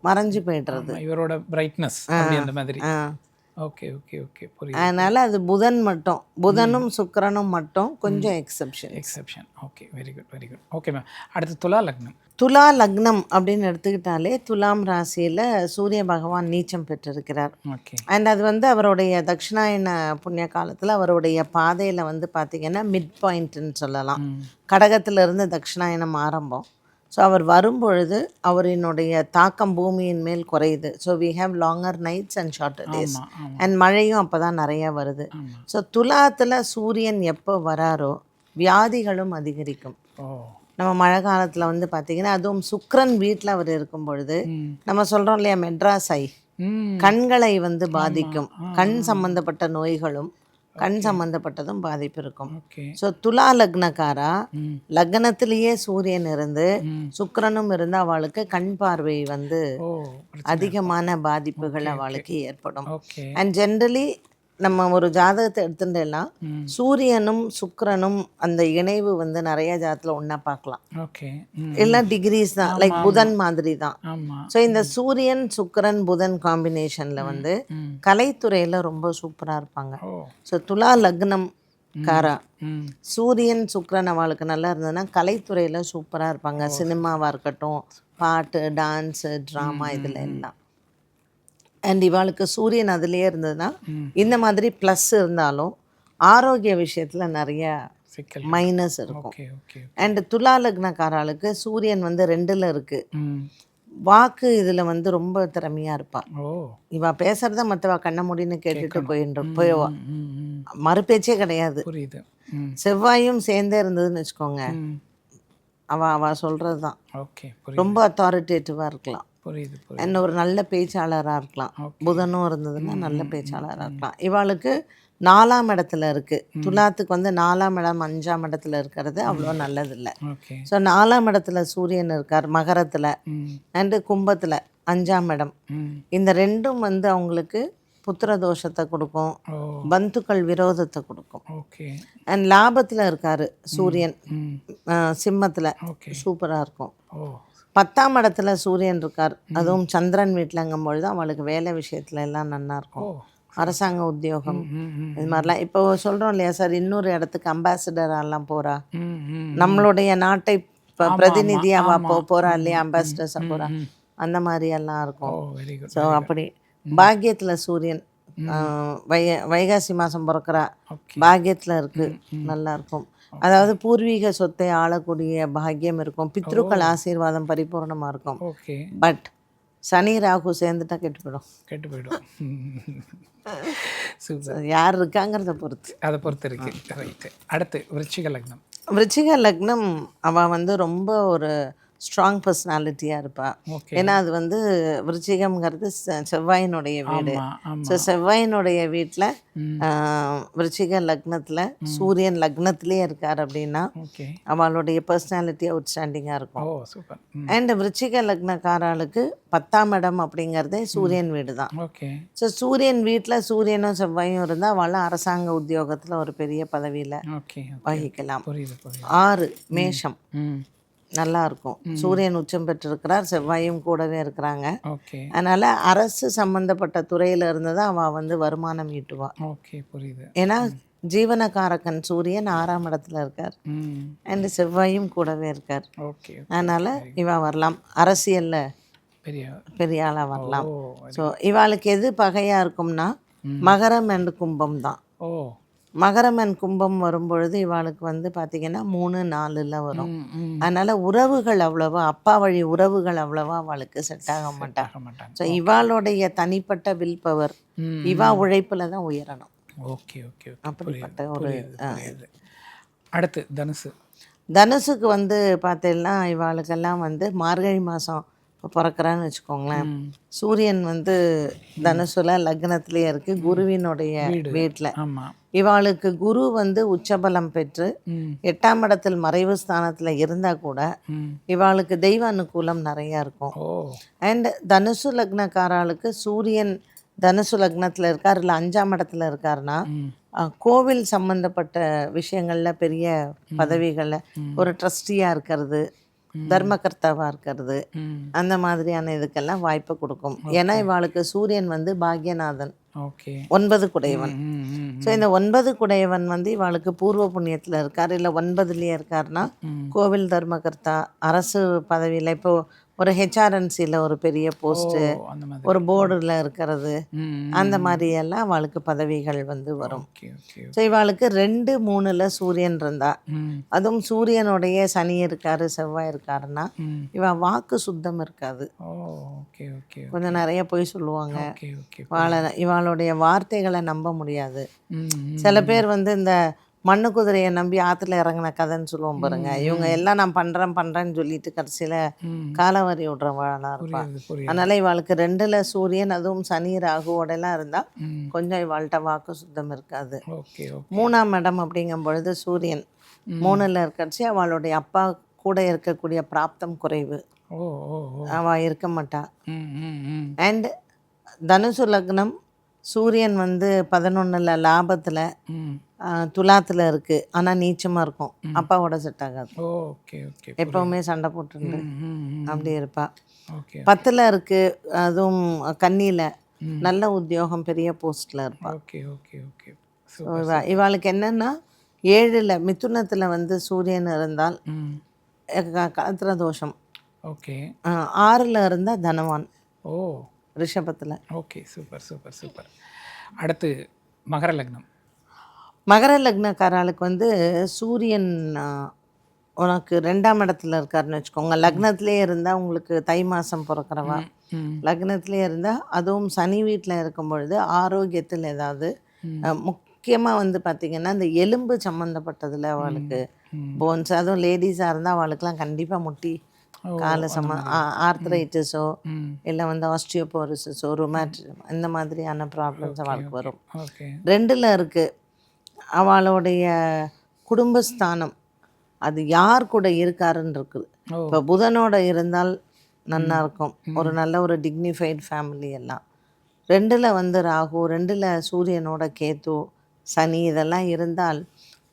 மறைஞ்சு போய்டுறது, இவரோட பிரைட்னஸ் அந்த மாதிரி. ஓகே அதனால் அது புதன் மட்டும், புதனும் சுக்கிரனும் மட்டும் கொஞ்சம் exception. Okay, very good. Okay ma'am. அடுத்து துலா லக்னம். துலா லக்னம் அப்படின்னு எடுத்துக்கிட்டாலே துலாம் ராசியில் சூரிய பகவான் நீச்சம் பெற்றிருக்கிறார். அண்ட் அது வந்து அவருடைய தட்சிணாயன புண்ணிய காலத்தில் அவருடைய பாதையில் வந்து பார்த்திங்கன்னா மிட் பாயிண்ட்டுன்னு சொல்லலாம். கடகத்திலிருந்து தட்சிணாயனம் ஆரம்பம். ஸோ அவர் வரும்பொழுது அவரினுடைய தாக்கம் பூமியின் மேல் குறையுது. So we have longer nights and shorter days, and மழையும் அப்போ தான் நிறையா வருது. ஸோ துலாத்தில் சூரியன் எப்போ வராரோ வியாதிகளும் அதிகரிக்கும். நம்ம மழை காலத்தில் வந்து பார்த்திங்கன்னா, அதுவும் சுக்கிரன் வீட்டில் அவர் இருக்கும் பொழுது, நம்ம சொல்கிறோம் இல்லையா மெட்ராஸ் ஐ, கண்களை வந்து பாதிக்கும், கண் சம்பந்தப்பட்ட நோய்களும் கண் சம்பந்தப்பட்டதும் பாதிப்பு இருக்கும். ஸோ துலா லக்னக்காரா லக்னத்திலேயே சூரியன் இருந்து சுக்கிரனும் இருந்து அவளுக்கு கண் பார்வை வந்து அதிகமான பாதிப்புகள் அவளுக்கு ஏற்படும். அண்ட் ஜென்ரலி நம்ம ஒரு ஜாதகத்தை எடுத்துட்டேன்னா சூரியனும் சுக்கிரனும் அந்த இணைவு வந்து நிறைய ஜாதகத்தில் ஒன்றா பார்க்கலாம். இல்லை டிகிரிஸ் தான், லைக் புதன் மாதிரி தான். ஸோ இந்த சூரியன் சுக்கிரன் புதன் காம்பினேஷனில் வந்து கலைத்துறையில் ரொம்ப சூப்பராக இருப்பாங்க. ஸோ துலா லக்னம் காரா சூரியன் சுக்கிரன் அவளுக்கு நல்லா இருந்ததுன்னா கலைத்துறையில் சூப்பராக இருப்பாங்க. சினிமாவாக இருக்கட்டும், பாட்டு, டான்ஸு, ட்ராமா, இதில் எல்லாம். அண்ட் இவாளுக்கு சூரியன் அதுலேயே இருந்ததுன்னா இந்த மாதிரி ப்ளஸ் இருந்தாலும் ஆரோக்கிய விஷயத்தில் நிறைய மைனஸ் இருக்கும். அண்ட் துலா லக்னக்காராளுக்கு சூரியன் வந்து 2ல் இருக்குது. வாக்கு இதில் வந்து ரொம்ப திறமையாக இருப்பாள். இவா பேசுகிறத மற்றவா கண்ண முடின்னு கேட்டுட்டு போயிடுவா, மறுபேச்சே கிடையாது. செவ்வாயும் சேர்ந்தே இருந்ததுன்னு வச்சுக்கோங்க, அவள் சொல்கிறது தான், ரொம்ப அத்தாரிட்டேட்டிவாக இருக்கலாம். என்ன ஒரு நல்ல பேச்சாளராக இருக்கலாம். புதனும் இருந்ததுன்னா நல்ல பேச்சாளராக இருக்கலாம். இவாளுக்கு 4ஆம் இடத்துல இருக்குது. துலாத்துக்கு வந்து 4ஆம் இடம் 5ஆம் இடத்துல இருக்கிறது அவ்வளோ நல்லதில்லை. ஸோ 4ஆம் இடத்துல சூரியன் இருக்கார் மகரத்தில், அண்டு கும்பத்தில் 5ஆம் இடம். இந்த 2ம் வந்து அவங்களுக்கு புத்திர தோஷத்தை கொடுக்கும், பந்துக்கள் விரோதத்தை கொடுக்கும். அண்ட் லாபத்தில் இருக்கார் சூரியன் சிம்மத்தில், சூப்பராக இருக்கும். 10ஆம் இடத்துல சூரியன் இருக்கார், அதுவும் சந்திரன் வீட்டிலங்கும் பொழுது அவளுக்கு வேலை விஷயத்துல எல்லாம் நல்லா இருக்கும். அரசாங்க உத்தியோகம் இது மாதிரிலாம். இப்போ சொல்கிறோம் இல்லையா சார், இன்னொரு இடத்துக்கு அம்பாசிடரெல்லாம் போகிறா, நம்மளுடைய நாட்டை பிரதிநிதியாக போகிறா இல்லையா, அம்பாசிடர்ஸாக போகிறா, அந்த மாதிரியெல்லாம் இருக்கும். ஸோ அப்படி பாக்கியத்தில் சூரியன் வைகாசி மாதம் பிறக்கிறா, ஓகே. பாக்கியத்தில் இருக்குது, நல்லா இருக்கும். அதாவது பூர்வீக சொத்தை ஆளக்கூடிய பாக்கியம் இருக்கும், பித்ருக்கள் ஆசீர்வாதம் பரிபூர்ணமாக இருக்கும். ஓகே. பட் சனி ராகு சேர்ந்துட்டா கெட்டு போயிடும். கெட்டு போயிடும். சூப்பர். யார் இருக்காங்கிறத பொறுத்து. அதை பொறுத்து இருக்கு. ரைட்டு. அடுத்து விருச்சிக லக்னம். விருச்சிக லக்னம் அவள் வந்து ரொம்ப ஒரு ஸ்ட்ராங் பர்சனாலிட்டியாக இருப்பாள். ஓகே. ஏன்னா அது வந்து விருச்சிகம்ங்கிறது செவ்வாயினுடைய வீடு. ஆமா, ஆமா. ஸோ செவ்வாயினுடைய வீட்டில் விருச்சிக லக்னத்தில் சூரியன் லக்னத்திலே இருக்கார் அப்படின்னா ஓகே. அவளுடைய பர்சனாலிட்டி அவுட்ஸ்டாண்டிங்காக ஓ இருக்கும். சூப்பர். அண்ட் விருச்சிக லக்னக்காரர்களுக்கு 10ஆம் இடம் அப்படிங்கிறதே சூரியன் வீடு தான். ஓகே. ஸோ சூரியன் வீட்டில் சூரியனும் செவ்வாயும் இருந்தால் அவள் அரசாங்க உத்தியோகத்தில் ஒரு பெரிய பதவியில் ஓகே. வகிக்கலாம். புரியுது புரியுது. 6 மேஷம் ம். நல்லா இருக்கும். சூரியன் உச்சம் பெற்றிருக்கிறார், செவ்வாயும் கூடவே இருக்கிறாங்க. ஓகே. அதனால் அரசு சம்மந்தப்பட்ட துறையில் இருந்து தான் அவள் வந்து வருமானம் ஈட்டுவாள். ஓகே புரியுது. ஏன்னா ஜீவனகாரகன் சூரியன் 6ஆம் இடத்துல இருக்கார், ம். அண்ட் செவ்வாயும் கூடவே இருக்கார். ஓகே. அதனால் இவள் வரலாம், அரசியலில் பெரிய பெரிய ஆளாக வரலாம். ஓ ஸோ இவாளுக்கு எது பகையாக இருக்கும்னா மகரம் அண்ட் கும்பம் தான். ஓ. மகரம் அண்ட் கும்பம் வரும்பொழுது இவாளுக்கு வந்து பார்த்திங்கன்னா 3, 4ல் வரும். ம், ம். அதனால் உறவுகள் அவ்வளவா, அப்பா வழி உறவுகள் அவ்வளவா அவளுக்கு செட் ஆக மாட்டாங்க. ஆக மாட்டாங்க. ஸோ இவாளுடைய தனிப்பட்ட வில் பவர் ம். இவா உழைப்பில் தான் உயரணும். Okay okay okay. அப்படிப்பட்ட ஒரு புரியுது. அடுத்து தனுசு. தனுசுக்கு வந்து பார்த்தீங்கன்னா இவாளுக்கெல்லாம் வந்து மார்கழி மாதம் இப்போ பிறக்கிறான்னு வச்சுக்கோங்களேன். ம். சூரியன் வந்து தனுசுல லக்னத்திலேயே இருக்குது, குருவினுடைய வீட்டில். ஆமாம். இவாளுக்கு குரு வந்து உச்சபலம் பெற்று ம். 8ஆம் இடத்தில் மறைவு ஸ்தானத்தில் இருந்தால் கூட ம். இவாளுக்கு தெய்வ அனுகூலம் நிறையா இருக்கும். ஓ. அண்ட் தனுசு லக்னக்காராளுக்கு சூரியன் தனுசு லக்னத்தில் இருக்கார், இல்லை 5ஆம் இடத்துல இருக்காருன்னா ம். கோவில் சம்பந்தப்பட்ட விஷயங்களில் பெரிய பதவிகளில் ஒரு ட்ரஸ்டியாக இருக்கிறது, தர்மகர்த்தாவாக இருக்கிறது, ம். அந்த மாதிரியான இதுக்கெல்லாம் வாய்ப்பு கொடுக்கும். ஏன்னா இவாளுக்கு சூரியன் வந்து பாக்யநாதன், ஓகே. 9 குடையவன். ம், ம், ஸோ இந்த 9 குடையவன் வந்து இவாளுக்கு பூர்வ புண்ணியத்தில் இருக்கார், இல்லை 9லேயே இருக்காருன்னா ம். கோவில் தர்மகர்த்தா, அரசு பதவியில், இப்போது ஒரு ஹெச்ஆர்என்சியில் ஒரு பெரிய போஸ்ட்டு, ஓ, அந்த மாதிரி. ஒரு போர்டில் இருக்கிறது, ம், ம். அந்த மாதிரியெல்லாம் அவளுக்கு பதவிகள் வந்து வரும். Okay okay. ஸோ இவாளுக்கு 2, 3ல் சூரியன் இருந்தா, ம். அதுவும் சூரியனுடைய சனி இருக்காரு, செவ்வாய் இருக்காருன்னா ம். இவ வாக்கு சுத்தம் இருக்காது, ஓ ஓகே ஓகே கொஞ்சம் நிறைய பொய் சொல்லுவாங்க. Okay okay. இவாளுடைய வார்த்தைகளை நம்ப முடியாது. ம், ம். சில பேர் வந்து இந்த மண்ணு குதிரையை நம்பி ஆற்றுல இறங்கின கதைன்னு சொல்லுவோம் பாருங்க. இவங்க எல்லாம் நான் பண்ணுறேன்னு சொல்லிட்டு கடைசியில் ம். காலவரி விடுறவாளாக இருப்பாள். புரியுது புரியுது. அதனால் இவாளுக்கு 2ல் சூரியன், அதுவும் சனி ராகுவோடலாம் இருந்தால் ம். கொஞ்சம் இவாள்கிட்ட வாக்கு சுத்தம் இருக்காது. Okay okay. 3ஆம் இடம் அப்படிங்கும் பொழுது சூரியன் 3ல் இருக்கச்சு அவளுடைய அப்பா கூட இருக்கக்கூடிய பிராப்தம் குறைவு, ஓ ஓ ஓ. அவள் இருக்க மாட்டா. ம் ம் ம். அண்ட் தனுசு லக்னம் சூரியன் வந்து 11ல் லாபத்தில், ம். துலாத்தில் இருக்குது, ஆனால் நீச்சமாக இருக்கும், அப்பாவோட செட் ஆகாது, ஓகே ஓகே. எப்போவுமே சண்டை போட்டுருந்து ம் ம் ம். அப்படி இருப்பாள். ஓகே 10ல் இருக்குது, அதுவும் கன்னியில், நல்ல உத்தியோகம், பெரிய போஸ்ட்டில் இருப்பாள். Okay okay okay. ஸோ இவாளுக்கு என்னென்னா 7ல் மிதுனத்தில் வந்து சூரியன் இருந்தால் ம். கலத்திர தோஷம், ஓகே. 6ல் இருந்தால் தனவான், ஓ ரிஷபத்தில். Okay super super super. அடுத்து மகர லக்னம். மகர லக்னக்காரர்களுக்கு வந்து சூரியன் உனக்கு 2ஆம் இடத்துல இருக்காருன்னு வச்சுக்கோங்க. லக்னத்திலே இருந்தால் உங்களுக்கு தை மாதம் பிறக்கிறவா, ம். லக்னத்திலே இருந்தால், அதுவும் சனி வீட்டில் இருக்கும் பொழுது ஆரோக்கியத்தில் ஏதாவது முக்கியமாக வந்து பார்த்திங்கன்னா இந்த எலும்பு சம்மந்தப்பட்டதில் அவளுக்கு போன்ஸ், அதுவும் லேடிஸாக இருந்தால் அவளுக்குலாம் கண்டிப்பாக முட்டி கால ஆர்த்ரைட்டிஸோ ம். இல்லை வந்து ஆஸ்டியோபோரோசிஸோ, ருமேட்டிசம், இந்த மாதிரியான ப்ராப்ளம்ஸ் அவளுக்கு வரும். ஓகே. 2ல் இருக்குது அவளுடைய குடும்பஸ்தானம், அது யார் கூட இருக்காருன்னு இருக்குது. ஓ. இப்போ புதனோட இருந்தால் நல்லா இருக்கும், ஒரு நல்ல ஒரு டிக்னிஃபைடு ஃபேமிலி எல்லாம். 2ல் வந்து ராகு, 2ல் சூரியனோட கேத்து, சனி, இதெல்லாம் இருந்தால்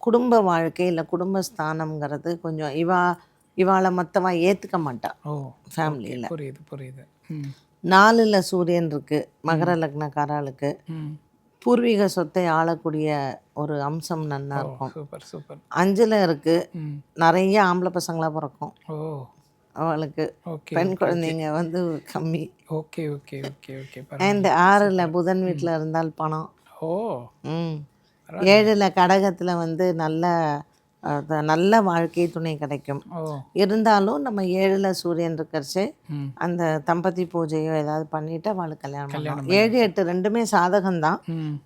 குடும்ப வாழ்க்கை இல்லை குடும்பஸ்தானம்ங்கிறது கொஞ்சம் இவாளை மொத்தமாக ஏற்றுக்க மாட்டா ஓ ஃபேமிலியில். புரியுது புரியுது. ம். 4ல் சூரியன் இருக்குது மகர லக்னக்காரர்களுக்கு, ம். பூர்வீக சொத்தை ஆளக்கூடிய ஒரு அம்சம் நல்லா இருக்கும். Super super. 5ல் இருக்குது, ம். நிறைய ஆம்பளை பசங்களாக பிறக்கும். ஓ அவளுக்கு. ஓகே பெண் குழந்தைங்க வந்து கம்மி. Okay okay okay okay and 6ல் புதன் வீட்டில் இருந்தால் பணம். ஓ 7ல் கடகத்தில் வந்து நல்ல வாழ்க்கை துணை கிடைக்கும். ஓ இருந்தாலும் நம்ம 7ல் சூரியன் இருக்கிறச்சு அந்த தம்பதி பூஜையோ ஏதாவது பண்ணிவிட்டு அவளுக்கு கல்யாணம் பண்ணலாம். 7, 8 ரெண்டுமே சாதகம்தான்.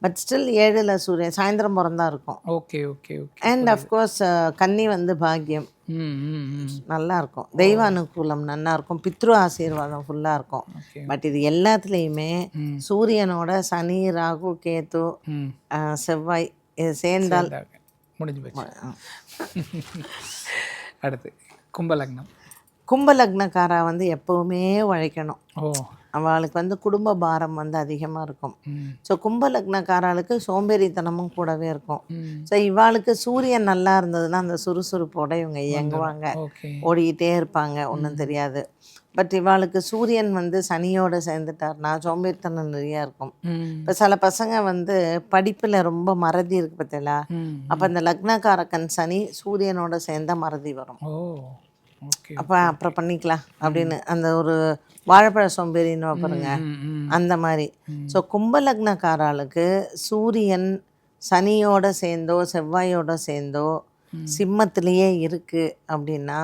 பட் ஸ்டில் 7ல் சூரியன் சாயந்தரம் பிறந்தா இருக்கும். Okay okay okay and of course கன்னி வந்து பாக்கியம் நல்லா இருக்கும். தெய்வ அனுகூலம் நல்லா இருக்கும். பித்ரு ஆசீர்வாதம் ஃபுல்லாக இருக்கும். பட் இது எல்லாத்துலேயுமே சூரியனோட சனி, ராகு, கேத்து, செவ்வாய் இது சேர்ந்தால் முடிஞ்சு போச்சு. அடுத்து கும்பலக்னம். கும்பலக்னக்காரா வந்து எப்போவுமே உழைக்கணும். ஓ அவளுக்கு வந்து குடும்ப பாரம் வந்து அதிகமாக இருக்கும். ஸோ கும்பலக்னக்காராளுக்கு சோம்பேறித்தனமும் கூடவே இருக்கும். ஸோ இவாளுக்கு சூரியன் நல்லா இருந்ததுன்னா அந்த சுறுசுறுப்போட இவங்க இயங்குவாங்க, ஓடிக்கிட்டே இருப்பாங்க, ஒன்றும் தெரியாது. பட் இவாளுக்கு சூரியன் வந்து சனியோடு சேர்ந்துட்டார்னா சோம்பேறித்தனம் நிறையா இருக்கும். இப்போ சில பசங்க வந்து படிப்பில் ரொம்ப மறதி இருக்குது பார்த்தீங்களா, அப்போ அந்த லக்னக்காரக்கன் சனி சூரியனோட சேர்ந்தா மறதி வரும். அப்போ அப்புறம் பண்ணிக்கலாம் அப்படின்னு அந்த ஒரு வாழைப்பழ சோம்பேறின்னு பாருங்க, அந்த மாதிரி. ஸோ கும்பலக்னக்காராளுக்கு சூரியன் சனியோட சேர்ந்தோ செவ்வாயோட சேர்ந்தோ சிம்மத்திலேயே இருக்குது அப்படின்னா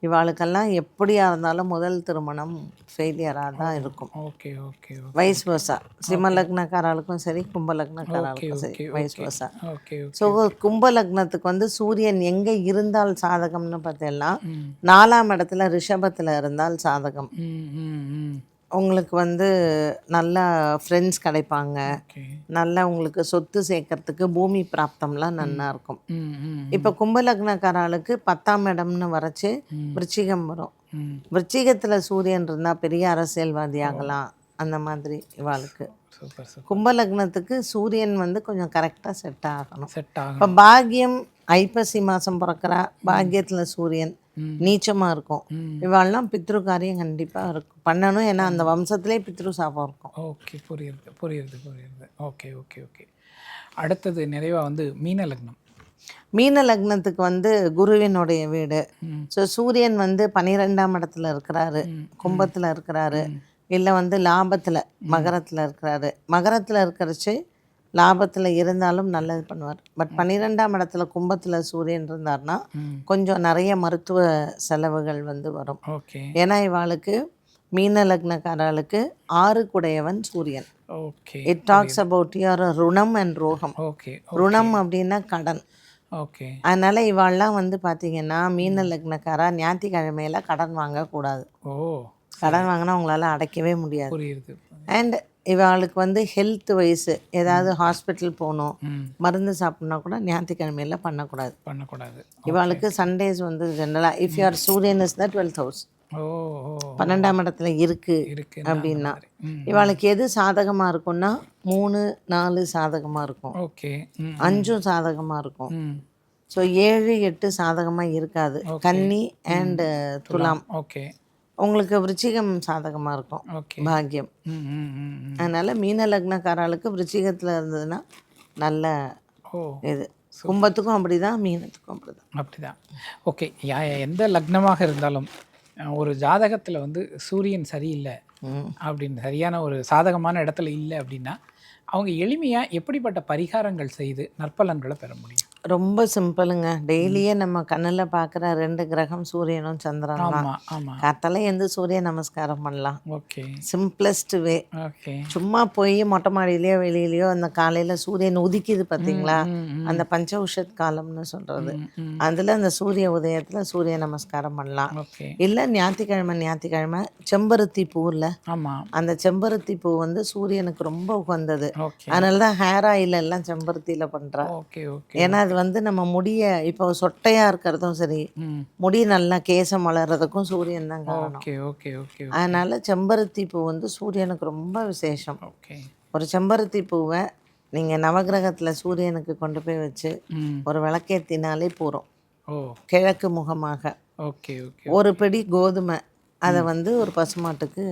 இவாளுக்கெல்லாம் எப்படியா இருந்தாலும் முதல் திருமணம் ஃபெயிலியராக தான் இருக்கும். Okay okay vice versa. சிம்ம லக்னக்காராளுக்கும் சரி கும்பலக்னக்காராளுக்கும் சரி வைஸ் வர்சா. ஸோ கும்பலக்னத்துக்கு வந்து சூரியன் எங்கே இருந்தால் சாதகம்னு பார்த்தீங்கன்னா 4ஆம் இடத்துல ரிஷபத்தில் இருந்தால் சாதகம். உங்களுக்கு வந்து நல்லா ஃப்ரெண்ட்ஸ் கிடைப்பாங்க, நல்லா உங்களுக்கு சொத்து சேர்க்கறதுக்கு பூமி பிராப்தம்லாம் நல்லா இருக்கும். இப்போ கும்பலக்னக்காராளுக்கு 10ஆம் இடம்னு வரைச்சி விருச்சிகம் வரும். விருச்சிகத்தில் சூரியன் இருந்தால் பெரிய அரசியல்வாதி ஆகலாம், அந்த மாதிரி இவாளுக்கு. கும்பலக்னத்துக்கு சூரியன் வந்து கொஞ்சம் கரெக்டாக செட் ஆகணும். இப்போ பாக்கியம் ஐப்பசி மாதம் பிறக்கிறா, பாக்கியத்தில் சூரியன் நீச்சமாக இருக்கும். இவாள்லாம் பித்ரு காரியம் கண்டிப்பாக இருக்கும் பண்ணணும். ஏன்னா அந்த வம்சத்திலே பித்ரு சாபம் இருக்கும். ஓகே புரியுது புரியுது புரியுது. Okay okay okay. அடுத்தது நிறைவாக வந்து மீன லக்னம். மீன லக்னத்துக்கு வந்து குருவினுடைய வீடு. ஸோ சூரியன் வந்து 12ஆம் இடத்துல இருக்கிறாரு, கும்பத்தில் இருக்கிறாரு, இல்லை வந்து லாபத்தில் மகரத்தில் இருக்கிறாரு. மகரத்தில் இருக்கிறச்சு லாபத்தில் இருந்தாலும் நல்லது பண்ணுவார். பட் 12ஆம் இடத்துல கும்பத்தில் சூரியன் இருந்தார்னா கொஞ்சம் நிறைய மருத்துவ செலவுகள் வந்து வரும். ஏன்னா இவாளுக்கு மீன லக்னக்காரர்களுக்கு 6 சூரியன். இட் டாக்ஸ் அபவுட் யுவர் ருணம் அண்ட் ரோகம். ருணம் அப்படின்னா கடன். அதனால் இவாள்லாம் வந்து பார்த்திங்கன்னா மீன லக்னக்காரா ஞாயிற்றுக்கிழமையில கடன் வாங்கக்கூடாது. கடன் வாங்கினா உங்களால் அடைக்கவே முடியாது. அண்ட் இவாளுக்கு வந்து ஹெல்த் வைஸு ஏதாவது ஹாஸ்பிட்டல் போகணும், மருந்து சாப்பிட்னா கூட ஞாயிற்றுக்கிழமையில் பண்ணக்கூடாது. இவாளுக்கு சண்டேஸ் வந்து ஜென்ரலாக இஃப் யூஆர் சூரியன் இஸ் த 12th house 12ஆம் இடத்துல இருக்குது அப்படின்னா இவாளுக்கு எது சாதகமாக இருக்கும்னா 3, 4 சாதகமாக இருக்கும், 5 சாதகமாக இருக்கும். ஸோ 7, 8 சாதகமாக இருக்காது. கன்னி அண்டு துலாம். உங்களுக்கு விருச்சிகம் சாதகமாக இருக்கும், பாக்கியம். அதனால் மீன லக்னக்காரர்களுக்கு விருச்சிகத்தில் இருந்ததுன்னா நல்ல இது. கும்பத்துக்கும் அப்படி தான், மீனத்துக்கும் அப்படி தான். ஓகே. எந்த லக்னமாக இருந்தாலும் ஒரு ஜாதகத்தில் வந்து சூரியன் சரியில்லை அப்படின்னு சரியான ஒரு சாதகமான இடத்துல இல்லை அப்படின்னா அவங்க எளிமையாக எப்படிப்பட்ட பரிகாரங்கள் செய்து நற்பலன்களை பெற முடியும்? ரொம்ப சிம்பிளுங்க. டெய்லியே நம்ம கண்ணில் பார்க்குற 2 கிரகம் சூரியனும் சந்திரன் தான். காத்தால எந்த சூரிய நமஸ்காரம் பண்ணலாம். சிம்பிளஸ்ட் வே. சும்மா போய் மொட்டை மாடியிலையோ வெளியிலையோ அந்த காலையில் சூரியன் உதிக்குது பார்த்தீங்களா, அந்த பஞ்சவுஷத் காலம்னு சொல்கிறது, அதில் அந்த சூரிய உதயத்தில் சூரிய நமஸ்காரம் பண்ணலாம். இல்லை ஞாயிற்றுக்கிழமை செம்பருத்தி பூவில், அந்த செம்பருத்தி பூ வந்து சூரியனுக்கு ரொம்ப உகந்தது. அதனால தான் ஹேர் ஆயில் எல்லாம் செம்பருத்தியில் பண்ணுறா. ஏன்னா அது வந்து நம்ம முடிய இப்போ சொட்டையாக இருக்கிறதும் சரி, முடி நல்லா கேசம் வளர்கிறதுக்கும் சூரியன் தான் காரணம். அதனால் செம்பருத்தி பூ வந்து சூரியனுக்கு ரொம்ப விசேஷம். ஒரு செம்பருத்தி பூவை நீங்கள் நவகிரகத்தில் சூரியனுக்கு கொண்டு போய் வச்சு ஒரு விளக்கேற்றினாலே போகிறோம். கிழக்கு முகமாக ஒரு பிடி கோதுமை அதை வந்து ஒரு பசுமாட்டுக்கு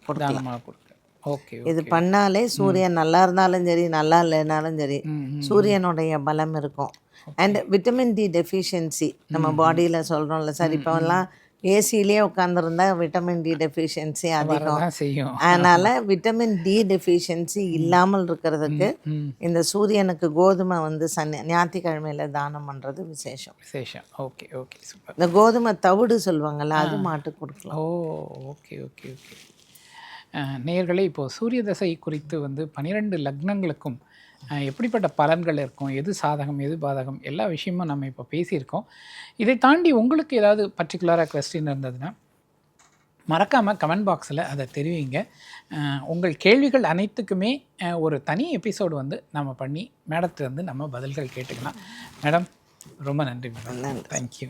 கொடுக்கலாம். இது பண்ணாலே சூரியன் நல்லா இருந்தாலும் சரி நல்லா இல்லைனாலும் சரி சூரியனுடைய பலம் இருக்கும். அண்ட் விட்டமின் டி டெஃபிஷியன்சி நம்ம பாடியில் சொல்கிறோம்ல சார், இப்போல்லாம் ஏசிலேயே உட்காந்துருந்தா விட்டமின் டி டெஃபிஷியன்சி அதிகம். வரதான் செய்யும். அதனால் விட்டமின் டி டெஃபிஷியன்சி இல்லாமல் இருக்கிறதுக்கு இந்த சூரியனுக்கு கோதுமை வந்து ஞாயிற்றுக்கிழமையில் தானம் பண்ணுறது விசேஷம். விசேஷம். Okay okay super. இந்த கோதுமை தவிடு சொல்லுவாங்கள்ல, அது மாட்டுக்கு கொடுக்கலாம். ஓ ஓகே ஓகே ஓகே. நேயர்களே, இப்போது சூரிய தசை குறித்து வந்து 12 லக்னங்களுக்கும் எப்படிப்பட்ட பலன்கள் இருக்கும், எது சாதகம் எது பாதகம், எல்லா விஷயமும் நம்ம இப்போ பேசியிருக்கோம். இதை தாண்டி உங்களுக்கு ஏதாவது பர்டிகுலராக கொஸ்டின் இருந்ததுன்னா மறக்காமல் கமெண்ட் பாக்ஸில் அதை தெரிவிங்க. உங்கள் கேள்விகள் அனைத்துக்குமே ஒரு தனி எபிசோடு வந்து நம்ம பண்ணி மேடத்துலேருந்து நம்ம பதில்கள் கேட்டுக்கலாம். மேடம் ரொம்ப நன்றி மேடம். தேங்க்யூ.